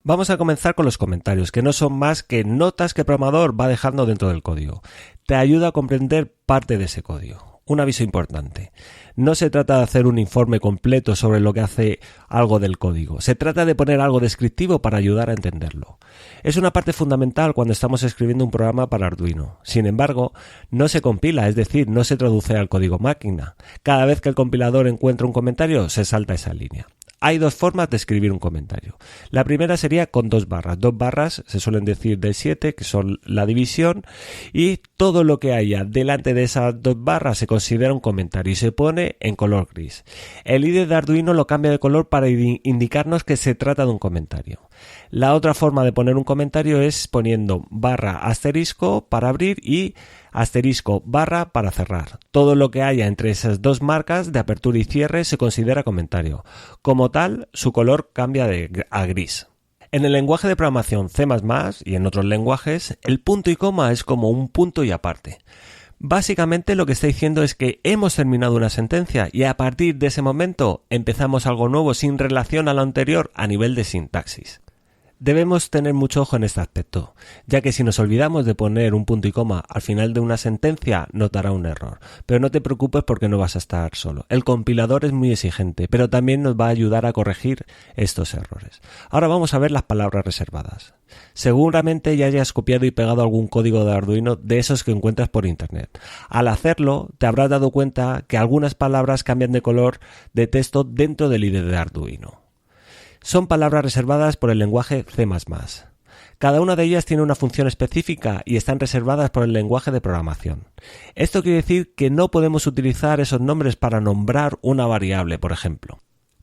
Vamos a comenzar con los comentarios, que no son más que notas que el programador va dejando dentro del código. Te ayuda a comprender parte de ese código. Un aviso importante. No se trata de hacer un informe completo sobre lo que hace algo del código. Se trata de poner algo descriptivo para ayudar a entenderlo. Es una parte fundamental cuando estamos escribiendo un programa para Arduino. Sin embargo, no se compila, es decir, no se traduce al código máquina. Cada vez que el compilador encuentra un comentario, se salta esa línea. Hay dos formas de escribir un comentario. La primera sería con 2 barras. 2 barras se suelen decir de 7, que son la división, y todo lo que haya delante de esas 2 barras se considera un comentario y se pone en color gris. El IDE de Arduino lo cambia de color para indicarnos que se trata de un comentario. La otra forma de poner un comentario es poniendo barra asterisco para abrir y asterisco barra para cerrar. Todo lo que haya entre esas dos marcas de apertura y cierre se considera comentario. Como tal, su color cambia a gris. En el lenguaje de programación C++ y en otros lenguajes, el punto y coma es como un punto y aparte. Básicamente lo que está diciendo es que hemos terminado una sentencia y a partir de ese momento empezamos algo nuevo sin relación a lo anterior a nivel de sintaxis. Debemos tener mucho ojo en este aspecto, ya que si nos olvidamos de poner un punto y coma al final de una sentencia nos dará un error. Pero no te preocupes porque no vas a estar solo. El compilador es muy exigente, pero también nos va a ayudar a corregir estos errores. Ahora vamos a ver las palabras reservadas. Seguramente ya hayas copiado y pegado algún código de Arduino de esos que encuentras por internet. Al hacerlo, te habrás dado cuenta que algunas palabras cambian de color de texto dentro del IDE de Arduino. Son palabras reservadas por el lenguaje C++. Cada una de ellas tiene una función específica y están reservadas por el lenguaje de programación. Esto quiere decir que no podemos utilizar esos nombres para nombrar una variable, por ejemplo.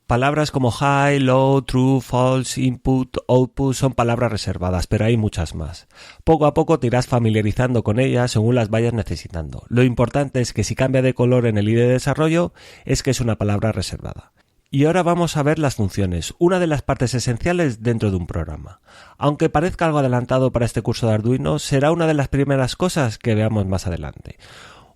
Palabras como high, low, true, false, input, output son palabras reservadas, pero hay muchas más. Poco a poco te irás familiarizando con ellas según las vayas necesitando. Lo importante es que si cambia de color en el IDE de desarrollo es que es una palabra reservada. Y ahora vamos a ver las funciones, una de las partes esenciales dentro de un programa. Aunque parezca algo adelantado para este curso de Arduino, será una de las primeras cosas que veamos más adelante.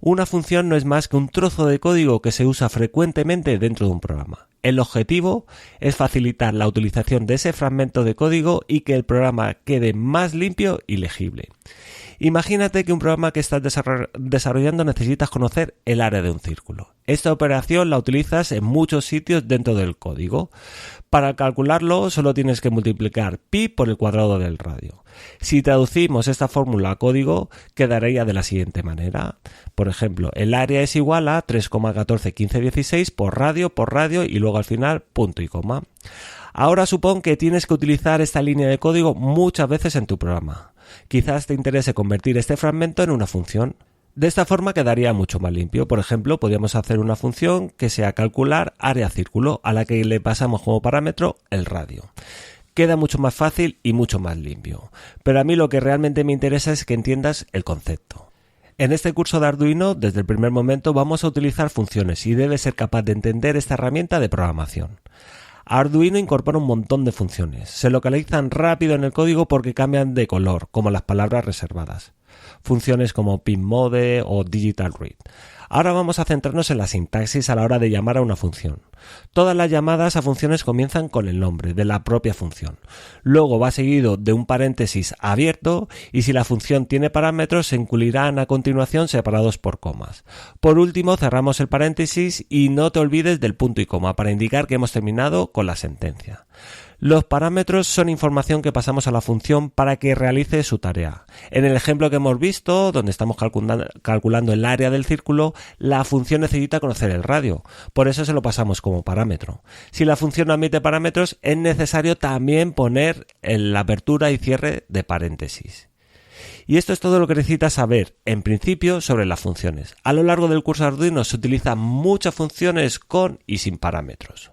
Una función no es más que un trozo de código que se usa frecuentemente dentro de un programa. El objetivo es facilitar la utilización de ese fragmento de código y que el programa quede más limpio y legible. Imagínate que un programa que estás desarrollando necesitas conocer el área de un círculo. Esta operación la utilizas en muchos sitios dentro del código. Para calcularlo solo tienes que multiplicar pi por el cuadrado del radio. Si traducimos esta fórmula a código, quedaría de la siguiente manera. Por ejemplo, el área es igual a 3,141516 por radio y luego al final punto y coma. Ahora supón que tienes que utilizar esta línea de código muchas veces en tu programa. Quizás te interese convertir este fragmento en una función. De esta forma quedaría mucho más limpio. Por ejemplo, podríamos hacer una función que sea calcular área círculo, a la que le pasamos como parámetro el radio. Queda mucho más fácil y mucho más limpio. Pero a mí lo que realmente me interesa es que entiendas el concepto. En este curso de Arduino, desde el primer momento, vamos a utilizar funciones y debes ser capaz de entender esta herramienta de programación. Arduino incorpora un montón de funciones. Se localizan rápido en el código porque cambian de color, como las palabras reservadas. Funciones como pinMode o digital read. Ahora vamos a centrarnos en la sintaxis a la hora de llamar a una función. Todas las llamadas a funciones comienzan con el nombre de la propia función. Luego va seguido de un paréntesis abierto y si la función tiene parámetros se incluirán a continuación separados por comas. Por último cerramos el paréntesis y no te olvides del punto y coma para indicar que hemos terminado con la sentencia. Los parámetros son información que pasamos a la función para que realice su tarea. En el ejemplo que hemos visto, donde estamos calculando el área del círculo, la función necesita conocer el radio. Por eso se lo pasamos como parámetro. Si la función no admite parámetros, es necesario también poner la apertura y cierre de paréntesis. Y esto es todo lo que necesitas saber, en principio, sobre las funciones. A lo largo del curso de Arduino se utilizan muchas funciones con y sin parámetros.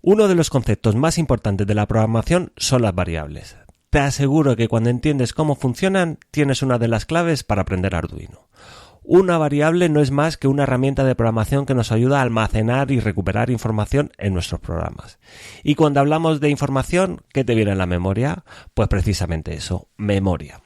Uno de los conceptos más importantes de la programación son las variables. Te aseguro que cuando entiendes cómo funcionan, tienes una de las claves para aprender Arduino. Una variable no es más que una herramienta de programación que nos ayuda a almacenar y recuperar información en nuestros programas. Y cuando hablamos de información, ¿qué te viene a la memoria? Pues precisamente eso, memoria.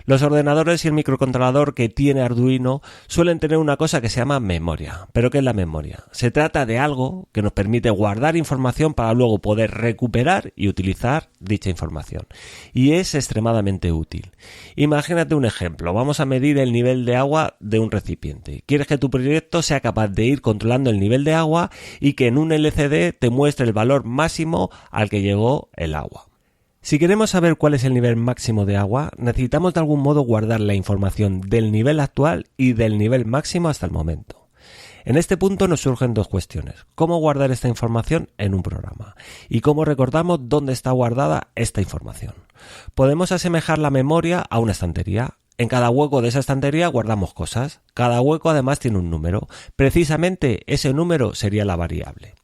Los ordenadores y el microcontrolador que tiene Arduino suelen tener una cosa que se llama memoria. ¿Pero qué es la memoria? Se trata de algo que nos permite guardar información para luego poder recuperar y utilizar dicha información. Y es extremadamente útil. Imagínate un ejemplo. Vamos a medir el nivel de agua de un recipiente. Quieres que tu proyecto sea capaz de ir controlando el nivel de agua y que en un LCD te muestre el valor máximo al que llegó el agua. Si queremos saber cuál es el nivel máximo de agua, necesitamos de algún modo guardar la información del nivel actual y del nivel máximo hasta el momento. En este punto nos surgen dos cuestiones: cómo guardar esta información en un programa y cómo recordamos dónde está guardada esta información. Podemos asemejar la memoria a una estantería. En cada hueco de esa estantería guardamos cosas. Cada hueco además tiene un número. Precisamente ese número sería la variable.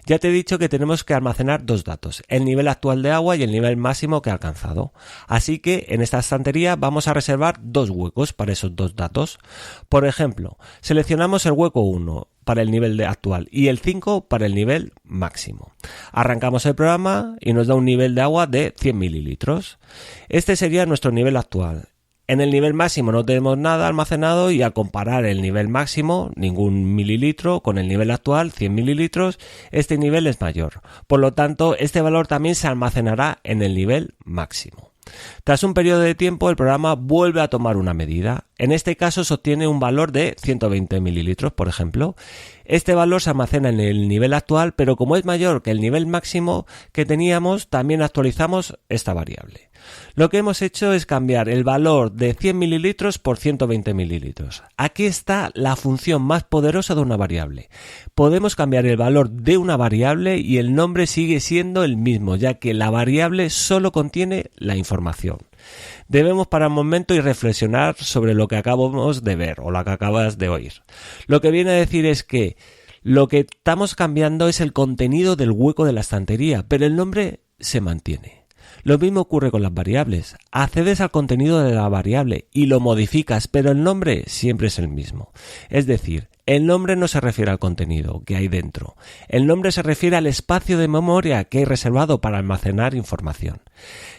Ya te he dicho que tenemos que almacenar dos datos, el nivel actual de agua y el nivel máximo que ha alcanzado. Así que en esta estantería vamos a reservar dos huecos para esos dos datos. Por ejemplo, seleccionamos el hueco 1 para el nivel actual y el 5 para el nivel máximo. Arrancamos el programa y nos da un nivel de agua de 100 mililitros. Este sería nuestro nivel actual. En el nivel máximo no tenemos nada almacenado y al comparar el nivel máximo, ningún mililitro, con el nivel actual, 100 mililitros, este nivel es mayor. Por lo tanto, este valor también se almacenará en el nivel máximo. Tras un periodo de tiempo, el programa vuelve a tomar una medida. En este caso se obtiene un valor de 120 mililitros, por ejemplo. Este valor se almacena en el nivel actual, pero como es mayor que el nivel máximo que teníamos, también actualizamos esta variable. Lo que hemos hecho es cambiar el valor de 100 mililitros por 120 mililitros. Aquí está la función más poderosa de una variable. Podemos cambiar el valor de una variable y el nombre sigue siendo el mismo, ya que la variable solo contiene la información. Debemos parar un momento y reflexionar sobre lo que acabamos de ver o lo que acabas de oír. Lo que viene a decir es que lo que estamos cambiando es el contenido del hueco de la estantería, pero el nombre se mantiene. Lo mismo ocurre con las variables. Accedes al contenido de la variable y lo modificas, pero el nombre siempre es el mismo. Es decir, el nombre no se refiere al contenido que hay dentro. El nombre se refiere al espacio de memoria que hay reservado para almacenar información.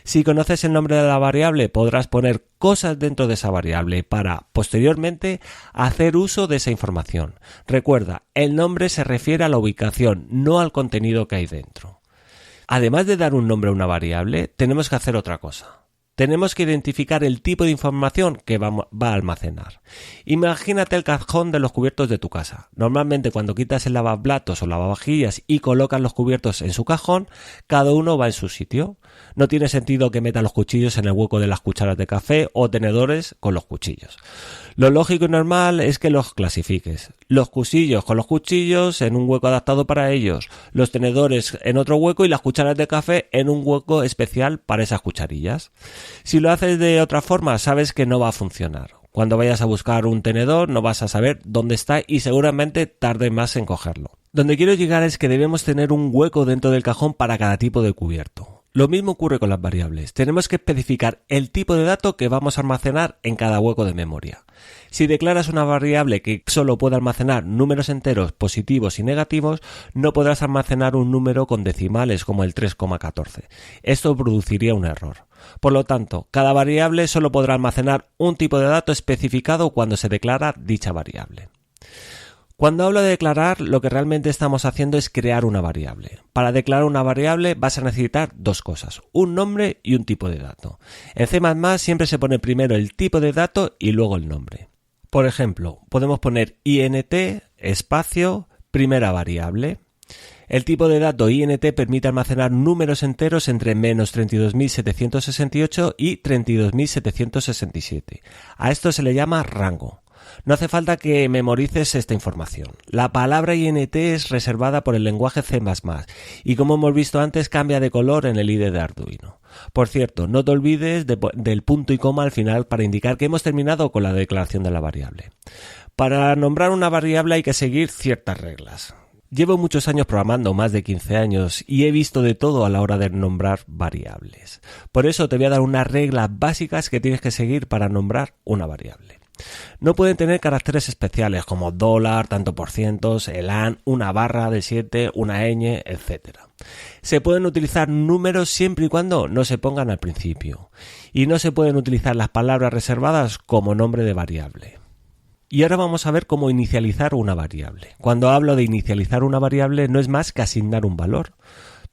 Si conoces el nombre de la variable, podrás poner cosas dentro de esa variable para, posteriormente, hacer uso de esa información. Recuerda, el nombre se refiere a la ubicación, no al contenido que hay dentro. Además de dar un nombre a una variable, tenemos que hacer otra cosa. Tenemos que identificar el tipo de información que va a almacenar. Imagínate el cajón de los cubiertos de tu casa. Normalmente cuando quitas el lavaplatos o lavavajillas y colocas los cubiertos en su cajón, cada uno va en su sitio. No tiene sentido que metas los cuchillos en el hueco de las cucharas de café o tenedores con los cuchillos. Lo lógico y normal es que los clasifiques. Los cuchillos con los cuchillos en un hueco adaptado para ellos, los tenedores en otro hueco y las cucharas de café en un hueco especial para esas cucharillas. Si lo haces de otra forma, sabes que no va a funcionar. Cuando vayas a buscar un tenedor no vas a saber dónde está y seguramente tarde más en cogerlo. Donde quiero llegar es que debemos tener un hueco dentro del cajón para cada tipo de cubierto. Lo mismo ocurre con las variables. Tenemos que especificar el tipo de dato que vamos a almacenar en cada hueco de memoria. Si declaras una variable que solo puede almacenar números enteros positivos y negativos, no podrás almacenar un número con decimales como el 3,14. Esto produciría un error. Por lo tanto, cada variable solo podrá almacenar un tipo de dato especificado cuando se declara dicha variable. Cuando hablo de declarar, lo que realmente estamos haciendo es crear una variable. Para declarar una variable vas a necesitar dos cosas, un nombre y un tipo de dato. En C++ siempre se pone primero el tipo de dato y luego el nombre. Por ejemplo, podemos poner int espacio primera variable. El tipo de dato int permite almacenar números enteros entre menos 32.768 y 32.767. A esto se le llama rango. No hace falta que memorices esta información. La palabra int es reservada por el lenguaje C++ y como hemos visto antes cambia de color en el IDE de Arduino. Por cierto, no te olvides del punto y coma al final para indicar que hemos terminado con la declaración de la variable. Para nombrar una variable hay que seguir ciertas reglas. Llevo muchos años programando, más de 15 años, y he visto de todo a la hora de nombrar variables. Por eso te voy a dar unas reglas básicas que tienes que seguir para nombrar una variable. No pueden tener caracteres especiales como dólar, tanto por cientos, el AN, una barra de 7, una ñ, etc. Se pueden utilizar números siempre y cuando no se pongan al principio. Y no se pueden utilizar las palabras reservadas como nombre de variable. Y ahora vamos a ver cómo inicializar una variable. Cuando hablo de inicializar una variable no es más que asignar un valor.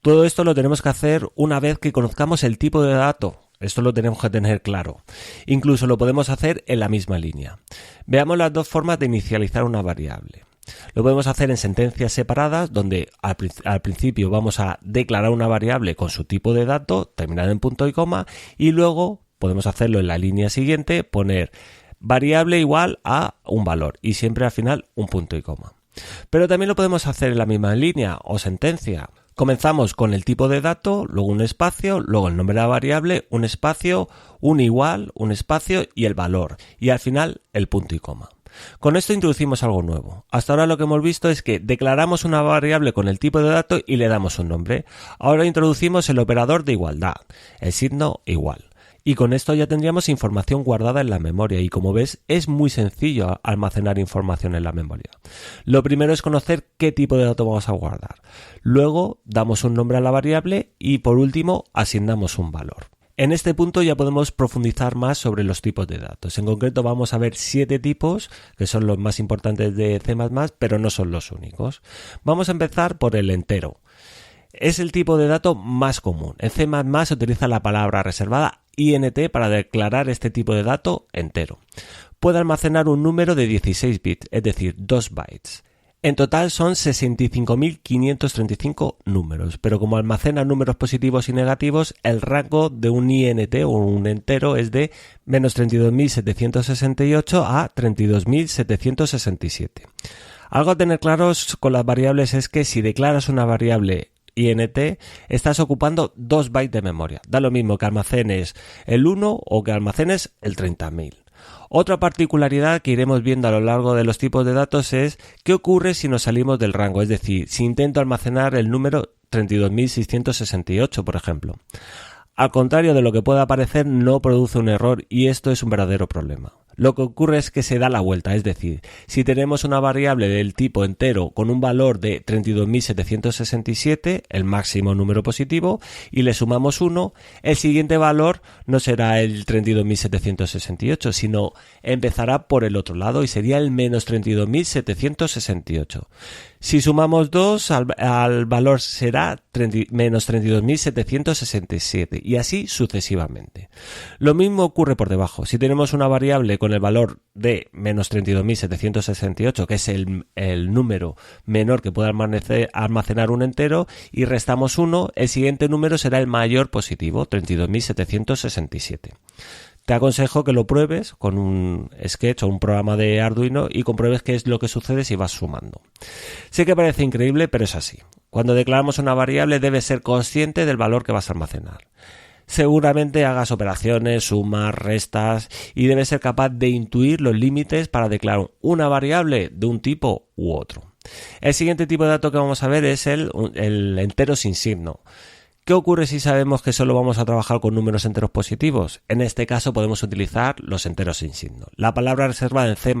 Todo esto lo tenemos que hacer una vez que conozcamos el tipo de dato. Esto lo tenemos que tener claro. Incluso lo podemos hacer en la misma línea. Veamos las dos formas de inicializar una variable. Lo podemos hacer en sentencias separadas, donde al principio vamos a declarar una variable con su tipo de dato, terminada en punto y coma, y luego podemos hacerlo en la línea siguiente, poner variable igual a un valor, y siempre al final un punto y coma. Pero también lo podemos hacer en la misma línea o sentencia. Comenzamos con el tipo de dato, luego un espacio, luego el nombre de la variable, un espacio, un igual, un espacio y el valor. Y al final el punto y coma. Con esto introducimos algo nuevo. Hasta ahora lo que hemos visto es que declaramos una variable con el tipo de dato y le damos un nombre. Ahora introducimos el operador de igualdad, el signo igual. Y con esto ya tendríamos información guardada en la memoria y como ves es muy sencillo almacenar información en la memoria. Lo primero es conocer qué tipo de dato vamos a guardar. Luego damos un nombre a la variable y por último asignamos un valor. En este punto ya podemos profundizar más sobre los tipos de datos. En concreto vamos a ver 7 tipos que son los más importantes de C++, pero no son los únicos. Vamos a empezar por el entero. Es el tipo de dato más común. En C++ se utiliza la palabra reservada int para declarar este tipo de dato entero. Puede almacenar un número de 16 bits, es decir, 2 bytes. En total son 65.535 números, pero como almacena números positivos y negativos, el rango de un int o un entero es de menos 32.768 a 32.767. Algo a tener claros con las variables es que si declaras una variable int, estás ocupando 2 bytes de memoria. Da lo mismo que almacenes el 1 o que almacenes el 30.000. Otra particularidad que iremos viendo a lo largo de los tipos de datos es qué ocurre si nos salimos del rango, es decir, si intento almacenar el número 32.668, por ejemplo. Al contrario de lo que pueda parecer, no produce un error y esto es un verdadero problema. Lo que ocurre es que se da la vuelta, es decir, si tenemos una variable del tipo entero con un valor de 32.767, el máximo número positivo, y le sumamos 1, el siguiente valor no será el 32.768, sino empezará por el otro lado y sería el menos 32.768. Si sumamos 2, al valor será menos 32.767 y así sucesivamente. Lo mismo ocurre por debajo. Si tenemos una variable con el valor de menos 32.768, que es el número menor que puede almacenar un entero, y restamos 1, el siguiente número será el mayor positivo, 32.767. Te aconsejo que lo pruebes con un sketch o un programa de Arduino y compruebes qué es lo que sucede si vas sumando. Sé que parece increíble, pero es así. Cuando declaramos una variable debes ser consciente del valor que vas a almacenar. Seguramente hagas operaciones, sumas, restas y debes ser capaz de intuir los límites para declarar una variable de un tipo u otro. El siguiente tipo de dato que vamos a ver es el entero sin signo. ¿Qué ocurre si sabemos que solo vamos a trabajar con números enteros positivos? En este caso podemos utilizar los enteros sin signo. La palabra reservada en C++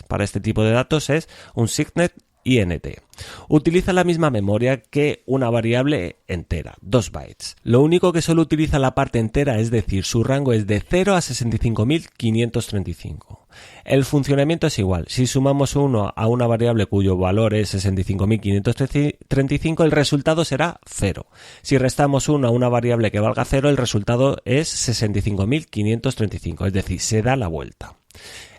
para este tipo de datos es un signet int. Utiliza la misma memoria que una variable entera, 2 bytes. Lo único que solo utiliza la parte entera, es decir, su rango es de 0 a 65.535. El funcionamiento es igual. Si sumamos 1 a una variable cuyo valor es 65.535, el resultado será 0. Si restamos 1 a una variable que valga 0, el resultado es 65.535, es decir, se da la vuelta.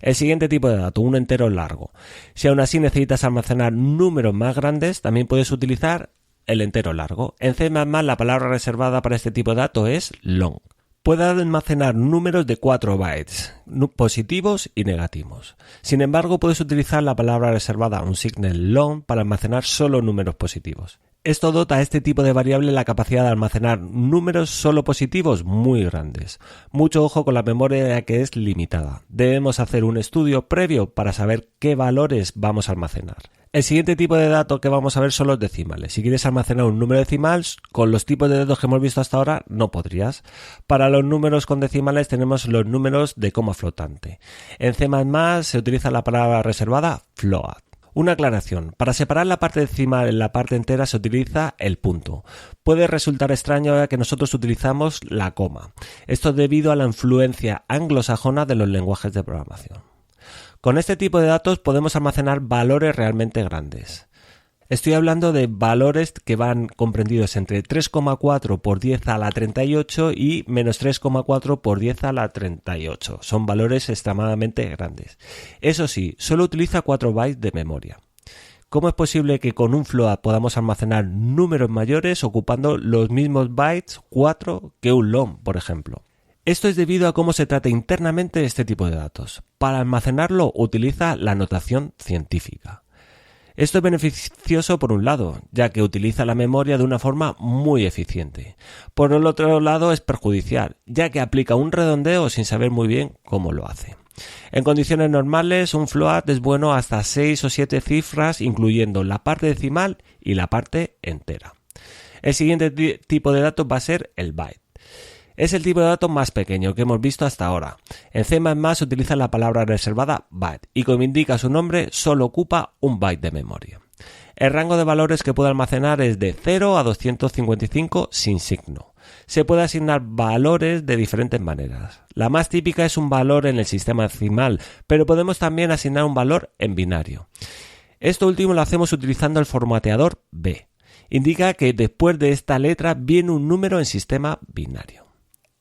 El siguiente tipo de dato, un entero largo. Si aún así necesitas almacenar números más grandes, también puedes utilizar el entero largo. En C++ la palabra reservada para este tipo de dato es long. Puede almacenar números de 4 bytes, positivos y negativos. Sin embargo, puedes utilizar la palabra reservada un signet long para almacenar solo números positivos. Esto dota a este tipo de variable la capacidad de almacenar números solo positivos muy grandes. Mucho ojo con la memoria, que es limitada. Debemos hacer un estudio previo para saber qué valores vamos a almacenar. El siguiente tipo de dato que vamos a ver son los decimales. Si quieres almacenar un número decimal, con los tipos de datos que hemos visto hasta ahora, no podrías. Para los números con decimales tenemos los números de coma flotante. En C++ se utiliza la palabra reservada float. Una aclaración. Para separar la parte decimal en la parte entera se utiliza el punto. Puede resultar extraño que nosotros utilizamos la coma. Esto es debido a la influencia anglosajona de los lenguajes de programación. Con este tipo de datos podemos almacenar valores realmente grandes. Estoy hablando de valores que van comprendidos entre 3,4 por 10 a la 38 y menos 3,4 por 10 a la 38. Son valores extremadamente grandes. Eso sí, solo utiliza 4 bytes de memoria. ¿Cómo es posible que con un float podamos almacenar números mayores ocupando los mismos bytes 4 que un long, por ejemplo? Esto es debido a cómo se trata internamente este tipo de datos. Para almacenarlo utiliza la notación científica. Esto es beneficioso por un lado, ya que utiliza la memoria de una forma muy eficiente. Por el otro lado es perjudicial, ya que aplica un redondeo sin saber muy bien cómo lo hace. En condiciones normales, un float es bueno hasta 6 o 7 cifras, incluyendo la parte decimal y la parte entera. El siguiente tipo de datos va a ser el byte. Es el tipo de dato más pequeño que hemos visto hasta ahora. En C++ se utiliza la palabra reservada byte y, como indica su nombre, solo ocupa un byte de memoria. El rango de valores que puede almacenar es de 0 a 255 sin signo. Se puede asignar valores de diferentes maneras. La más típica es un valor en el sistema decimal, pero podemos también asignar un valor en binario. Esto último lo hacemos utilizando el formateador B. Indica que después de esta letra viene un número en sistema binario.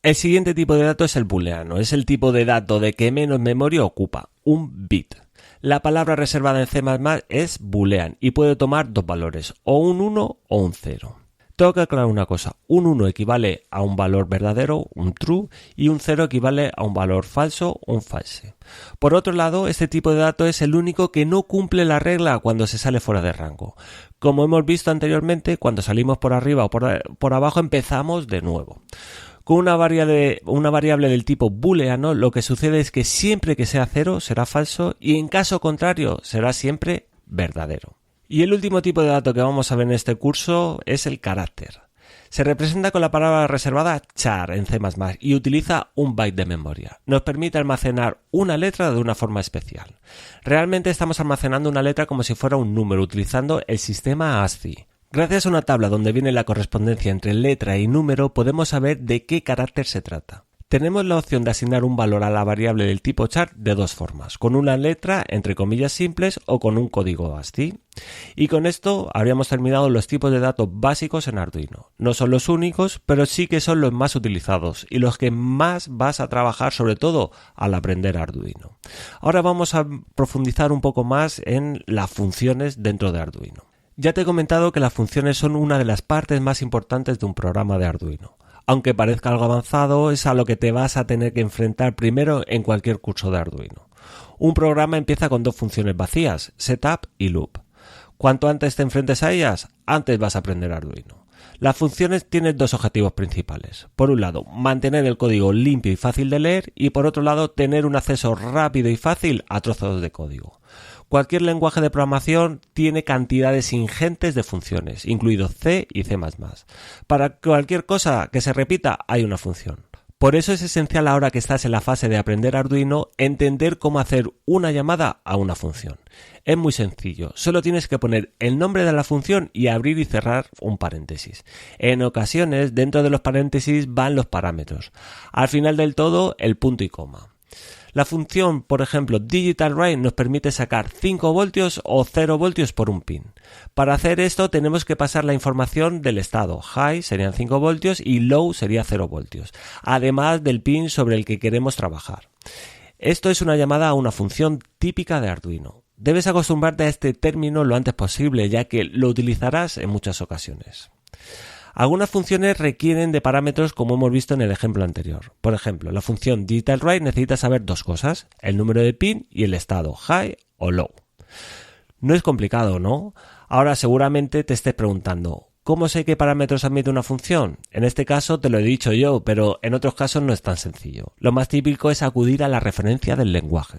El siguiente tipo de dato es el booleano. Es el tipo de dato de que menos memoria ocupa, un bit. La palabra reservada en C++ es boolean y puede tomar dos valores, o un 1 o un 0. Tengo que aclarar una cosa, un 1 equivale a un valor verdadero, un true, y un 0 equivale a un valor falso, un false. Por otro lado, este tipo de dato es el único que no cumple la regla cuando se sale fuera de rango. Como hemos visto anteriormente, cuando salimos por arriba o por abajo empezamos de nuevo. Con una variable del tipo booleano, lo que sucede es que siempre que sea 0 será falso y en caso contrario será siempre verdadero. Y el último tipo de dato que vamos a ver en este curso es el carácter. Se representa con la palabra reservada char en C++ y utiliza un byte de memoria. Nos permite almacenar una letra de una forma especial. Realmente estamos almacenando una letra como si fuera un número utilizando el sistema ASCII. Gracias a una tabla donde viene la correspondencia entre letra y número podemos saber de qué carácter se trata. Tenemos la opción de asignar un valor a la variable del tipo char de dos formas, con una letra entre comillas simples o con un código ASCII. Y con esto habríamos terminado los tipos de datos básicos en Arduino. No son los únicos, pero sí que son los más utilizados y los que más vas a trabajar, sobre todo al aprender Arduino. Ahora vamos a profundizar un poco más en las funciones dentro de Arduino. Ya te he comentado que las funciones son una de las partes más importantes de un programa de Arduino. Aunque parezca algo avanzado, es a lo que te vas a tener que enfrentar primero en cualquier curso de Arduino. Un programa empieza con dos funciones vacías, setup y loop. Cuanto antes te enfrentes a ellas, antes vas a aprender Arduino. Las funciones tienen dos objetivos principales. Por un lado, mantener el código limpio y fácil de leer y por otro lado, tener un acceso rápido y fácil a trozos de código. Cualquier lenguaje de programación tiene cantidades ingentes de funciones, incluidos C y C++. Para cualquier cosa que se repita hay una función. Por eso es esencial ahora que estás en la fase de aprender Arduino entender cómo hacer una llamada a una función. Es muy sencillo, solo tienes que poner el nombre de la función y abrir y cerrar un paréntesis. En ocasiones dentro de los paréntesis van los parámetros. Al final del todo el punto y coma. La función, por ejemplo, digitalWrite nos permite sacar 5 voltios o 0 voltios por un pin. Para hacer esto tenemos que pasar la información del estado. High serían 5 voltios y low sería 0 voltios, además del pin sobre el que queremos trabajar. Esto es una llamada a una función típica de Arduino. Debes acostumbrarte a este término lo antes posible, ya que lo utilizarás en muchas ocasiones. Algunas funciones requieren de parámetros como hemos visto en el ejemplo anterior. Por ejemplo, la función digitalWrite necesita saber dos cosas, el número de pin y el estado, high o low. No es complicado, ¿no? Ahora seguramente te estés preguntando, ¿cómo sé qué parámetros admite una función? En este caso te lo he dicho yo, pero en otros casos no es tan sencillo. Lo más típico es acudir a la referencia del lenguaje.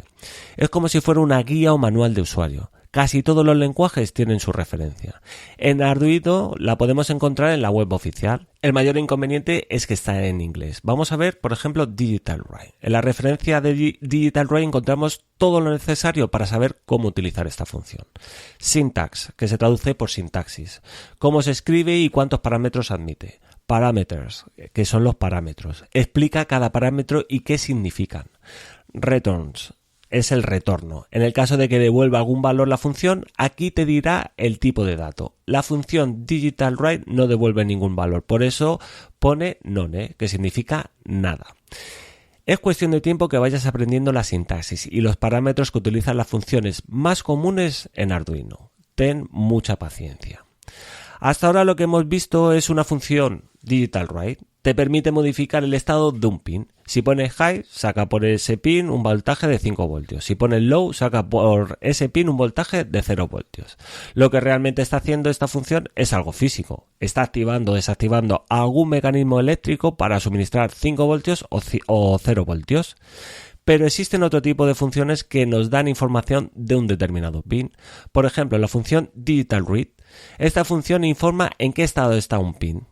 Es como si fuera una guía o manual de usuario. Casi todos los lenguajes tienen su referencia. En Arduino la podemos encontrar en la web oficial. El mayor inconveniente es que está en inglés. Vamos a ver, por ejemplo, digitalWrite. En la referencia de digitalWrite encontramos todo lo necesario para saber cómo utilizar esta función. Syntax, que se traduce por sintaxis. Cómo se escribe y cuántos parámetros admite. Parameters, que son los parámetros. Explica cada parámetro y qué significan. Returns. Es el retorno. En el caso de que devuelva algún valor la función, aquí te dirá el tipo de dato. La función digitalWrite no devuelve ningún valor, por eso pone none, que significa nada. Es cuestión de tiempo que vayas aprendiendo la sintaxis y los parámetros que utilizan las funciones más comunes en Arduino. Ten mucha paciencia. Hasta ahora lo que hemos visto es una función digitalWrite. Te permite modificar el estado de un pin. Si pones high, saca por ese pin un voltaje de 5 voltios. Si pones low, saca por ese pin un voltaje de 0 voltios. Lo que realmente está haciendo esta función es algo físico. Está activando o desactivando algún mecanismo eléctrico para suministrar 5 voltios o 0 voltios. Pero existen otro tipo de funciones que nos dan información de un determinado pin. Por ejemplo, la función digitalRead. Esta función informa en qué estado está un pin.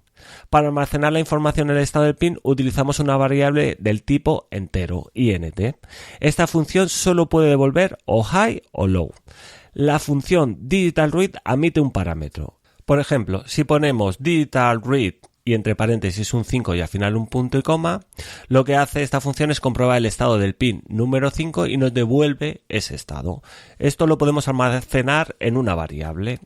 Para almacenar la información en el estado del pin utilizamos una variable del tipo entero, int. Esta función solo puede devolver o high o low. La función digitalRead admite un parámetro. Por ejemplo, si ponemos digitalRead y entre paréntesis un 5 y al final un punto y coma, lo que hace esta función es comprobar el estado del pin número 5 y nos devuelve ese estado. Esto lo podemos almacenar en una variable.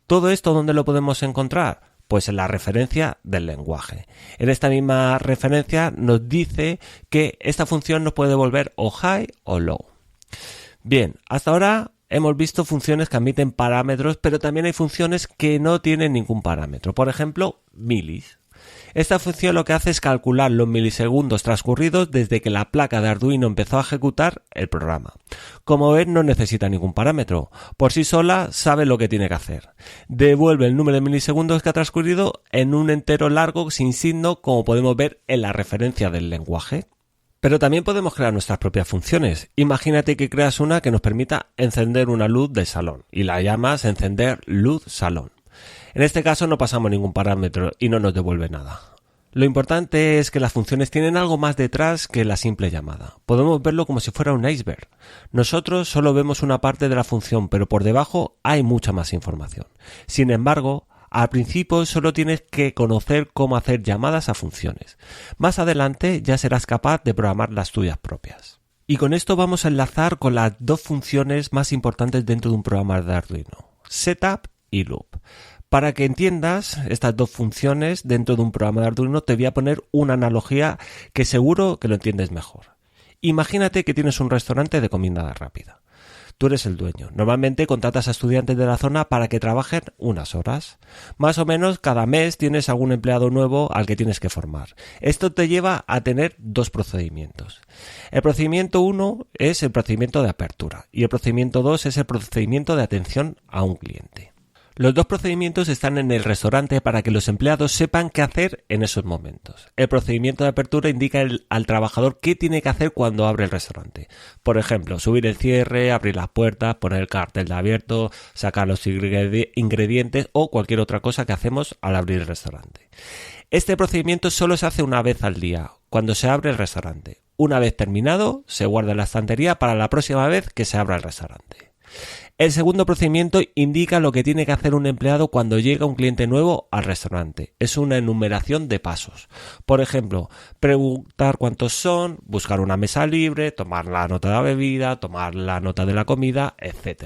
¿Todo esto dónde lo podemos encontrar? Pues en la referencia del lenguaje. En esta misma referencia nos dice que esta función nos puede devolver o high o low. Bien, hasta ahora hemos visto funciones que admiten parámetros, pero también hay funciones que no tienen ningún parámetro. Por ejemplo, milis. Esta función lo que hace es calcular los milisegundos transcurridos desde que la placa de Arduino empezó a ejecutar el programa. Como ves, no necesita ningún parámetro. Por sí sola sabe lo que tiene que hacer. Devuelve el número de milisegundos que ha transcurrido en un entero largo sin signo, como podemos ver en la referencia del lenguaje. Pero también podemos crear nuestras propias funciones. Imagínate que creas una que nos permita encender una luz del salón y la llamas encender luz salón. En este caso no pasamos ningún parámetro y no nos devuelve nada. Lo importante es que las funciones tienen algo más detrás que la simple llamada. Podemos verlo como si fuera un iceberg. Nosotros solo vemos una parte de la función, pero por debajo hay mucha más información. Sin embargo, al principio solo tienes que conocer cómo hacer llamadas a funciones. Más adelante ya serás capaz de programar las tuyas propias. Y con esto vamos a enlazar con las dos funciones más importantes dentro de un programa de Arduino: setup y loop. Para que entiendas estas dos funciones dentro de un programa de Arduino te voy a poner una analogía que seguro que lo entiendes mejor. Imagínate que tienes un restaurante de comida rápida. Tú eres el dueño. Normalmente contratas a estudiantes de la zona para que trabajen unas horas. Más o menos cada mes tienes algún empleado nuevo al que tienes que formar. Esto te lleva a tener dos procedimientos. El procedimiento 1 es el procedimiento de apertura y el procedimiento 2 es el procedimiento de atención a un cliente. Los dos procedimientos están en el restaurante para que los empleados sepan qué hacer en esos momentos. El procedimiento de apertura indica al trabajador qué tiene que hacer cuando abre el restaurante. Por ejemplo, subir el cierre, abrir las puertas, poner el cartel de abierto, sacar los ingredientes o cualquier otra cosa que hacemos al abrir el restaurante. Este procedimiento solo se hace una vez al día, cuando se abre el restaurante. Una vez terminado, se guarda en la estantería para la próxima vez que se abra el restaurante. El segundo procedimiento indica lo que tiene que hacer un empleado cuando llega un cliente nuevo al restaurante. Es una enumeración de pasos. Por ejemplo, preguntar cuántos son, buscar una mesa libre, tomar la nota de la bebida, tomar la nota de la comida, etc.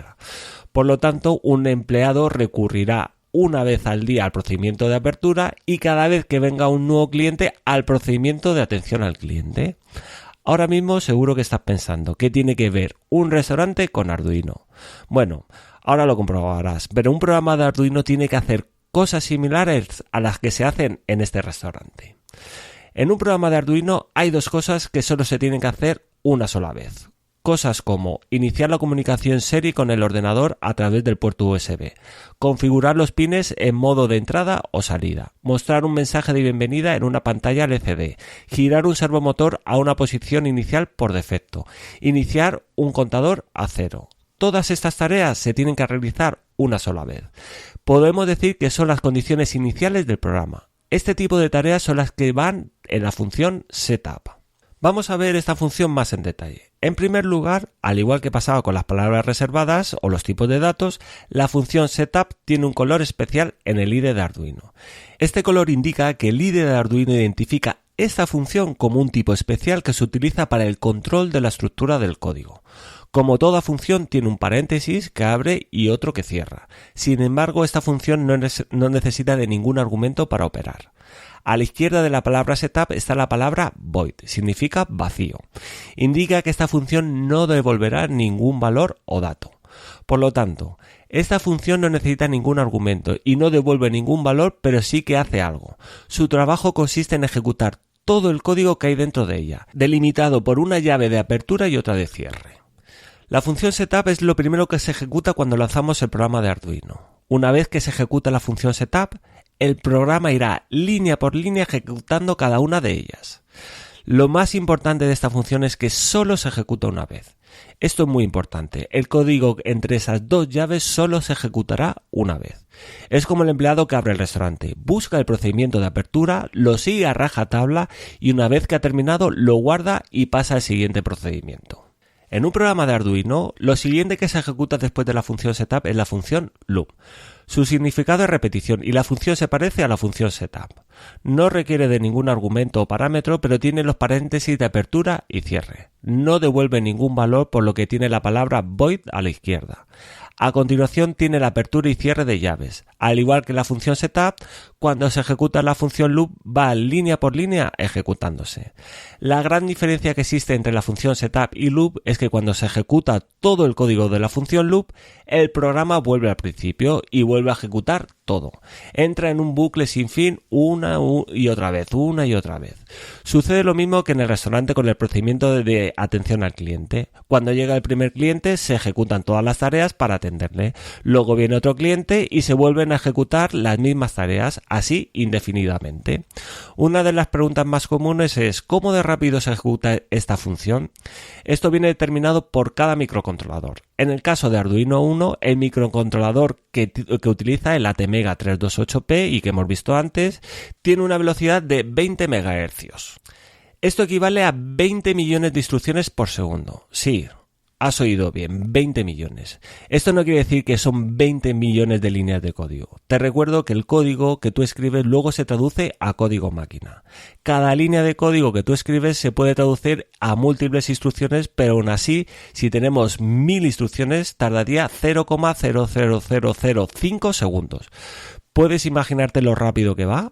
Por lo tanto, un empleado recurrirá una vez al día al procedimiento de apertura y cada vez que venga un nuevo cliente al procedimiento de atención al cliente. Ahora mismo seguro que estás pensando, ¿qué tiene que ver un restaurante con Arduino? Bueno, ahora lo comprobarás, pero un programa de Arduino tiene que hacer cosas similares a las que se hacen en este restaurante. En un programa de Arduino hay dos cosas que solo se tienen que hacer una sola vez. Cosas como iniciar la comunicación serie con el ordenador a través del puerto USB, configurar los pines en modo de entrada o salida, mostrar un mensaje de bienvenida en una pantalla LCD, girar un servomotor a una posición inicial por defecto, iniciar un contador a 0. Todas estas tareas se tienen que realizar una sola vez. Podemos decir que son las condiciones iniciales del programa. Este tipo de tareas son las que van en la función setup. Vamos a ver esta función más en detalle. En primer lugar, al igual que pasaba con las palabras reservadas o los tipos de datos, la función setup tiene un color especial en el IDE de Arduino. Este color indica que el IDE de Arduino identifica esta función como un tipo especial que se utiliza para el control de la estructura del código. Como toda función tiene un paréntesis que abre y otro que cierra. Sin embargo, esta función no necesita de ningún argumento para operar. A la izquierda de la palabra setup está la palabra void, significa vacío. Indica que esta función no devolverá ningún valor o dato. Por lo tanto, esta función no necesita ningún argumento y no devuelve ningún valor, pero sí que hace algo. Su trabajo consiste en ejecutar todo el código que hay dentro de ella, delimitado por una llave de apertura y otra de cierre. La función setup es lo primero que se ejecuta cuando lanzamos el programa de Arduino. Una vez que se ejecuta la función setup, el programa irá línea por línea ejecutando cada una de ellas. Lo más importante de esta función es que solo se ejecuta una vez. Esto es muy importante. El código entre esas dos llaves solo se ejecutará una vez. Es como el empleado que abre el restaurante. Busca el procedimiento de apertura, lo sigue a rajatabla y una vez que ha terminado lo guarda y pasa al siguiente procedimiento. En un programa de Arduino, lo siguiente que se ejecuta después de la función setup es la función loop. Su significado es repetición y la función se parece a la función setup. No requiere de ningún argumento o parámetro, pero tiene los paréntesis de apertura y cierre. No devuelve ningún valor, por lo que tiene la palabra void a la izquierda. A continuación tiene la apertura y cierre de llaves. Al igual que la función setup, cuando se ejecuta la función loop va línea por línea ejecutándose. La gran diferencia que existe entre la función setup y loop es que cuando se ejecuta todo el código de la función loop, el programa vuelve al principio y vuelve a ejecutar todo. Entra en un bucle sin fin una y otra vez. Sucede lo mismo que en el restaurante con el procedimiento de atención al cliente. Cuando llega el primer cliente se ejecutan todas las tareas para atenderle. Luego viene otro cliente y se vuelven a ejecutar las mismas tareas así indefinidamente. Una de las preguntas más comunes es ¿cómo de rápido se ejecuta esta función? Esto viene determinado por cada microcontrolador. En el caso de Arduino Uno, el microcontrolador que utiliza el ATmega 328P y que hemos visto antes, tiene una velocidad de 20 MHz. Esto equivale a 20 millones de instrucciones por segundo. Sí, has oído bien, 20 millones. Esto no quiere decir que son 20 millones de líneas de código. Te recuerdo que el código que tú escribes luego se traduce a código máquina. Cada línea de código que tú escribes se puede traducir a múltiples instrucciones, pero aún así, si tenemos 1000 instrucciones, tardaría 0,00005 segundos. ¿Puedes imaginarte lo rápido que va?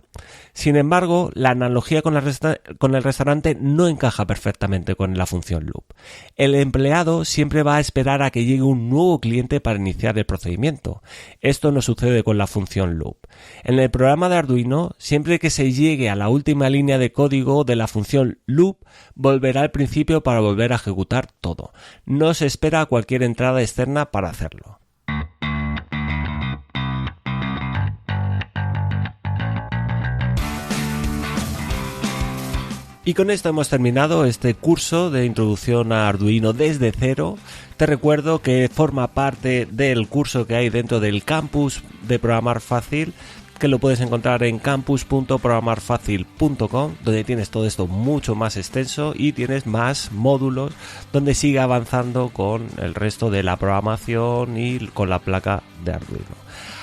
Sin embargo, la analogía con el restaurante no encaja perfectamente con la función loop. El empleado siempre va a esperar a que llegue un nuevo cliente para iniciar el procedimiento. Esto no sucede con la función loop. En el programa de Arduino, siempre que se llegue a la última línea de código de la función loop, volverá al principio para volver a ejecutar todo. No se espera cualquier entrada externa para hacerlo. Y con esto hemos terminado este curso de introducción a Arduino desde cero. Te recuerdo que forma parte del curso que hay dentro del campus de Programar Fácil, que lo puedes encontrar en campus.programarfacil.com, donde tienes todo esto mucho más extenso y tienes más módulos donde sigue avanzando con el resto de la programación y con la placa de Arduino.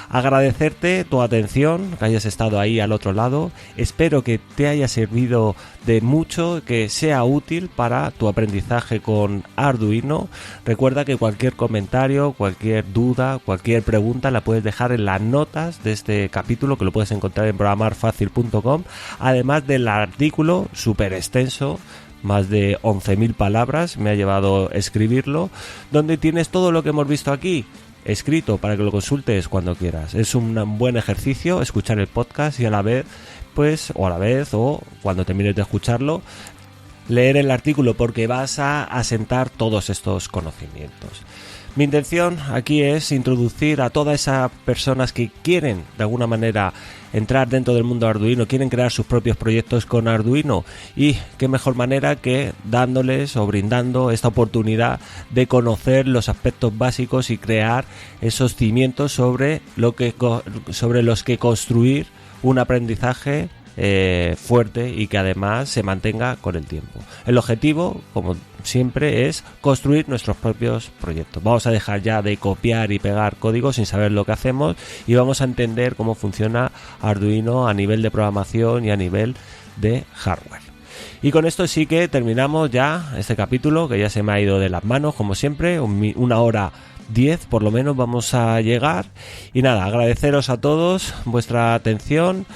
Agradecerte tu atención, que hayas estado ahí al otro lado. Espero que te haya servido de mucho, que sea útil para tu aprendizaje con Arduino. Recuerda que cualquier comentario, cualquier duda, cualquier pregunta la puedes dejar en las notas de este capítulo, que lo puedes encontrar en programarfacil.com, además del artículo súper extenso, más de 11.000 palabras me ha llevado escribirlo, donde tienes todo lo que hemos visto aquí escrito para que lo consultes cuando quieras. Es un buen ejercicio escuchar el podcast y a la vez o cuando termines de escucharlo, leer el artículo, porque vas a asentar todos estos conocimientos. Mi intención aquí es introducir a todas esas personas que quieren de alguna manera entrar dentro del mundo Arduino, quieren crear sus propios proyectos con Arduino, y qué mejor manera que dándoles o brindando esta oportunidad de conocer los aspectos básicos y crear esos cimientos sobre los que construir un aprendizaje fuerte y que además se mantenga con el tiempo. El objetivo, como siempre, es construir nuestros propios proyectos. Vamos a dejar ya de copiar y pegar código sin saber lo que hacemos y vamos a entender cómo funciona Arduino a nivel de programación y a nivel de hardware. Y con esto sí que terminamos ya este capítulo, que ya se me ha ido de las manos, como siempre, 1 hora 10 por lo menos vamos a llegar. Y nada, agradeceros a todos vuestra atención.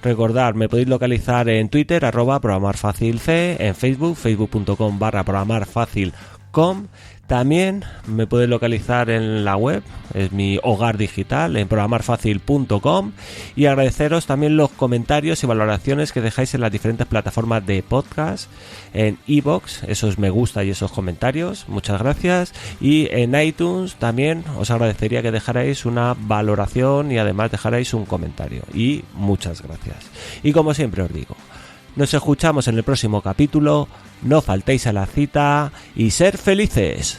Recordad, me podéis localizar en Twitter, @programarfacilc, en Facebook, facebook.com/programarfacil.com. También me podéis localizar en la web, es mi hogar digital, en programarfacil.com, y agradeceros también los comentarios y valoraciones que dejáis en las diferentes plataformas de podcast, en iVoox, esos me gusta y esos comentarios, muchas gracias, y en iTunes también os agradecería que dejarais una valoración y además dejarais un comentario, y muchas gracias. Y como siempre os digo, nos escuchamos en el próximo capítulo, no faltéis a la cita y ser felices.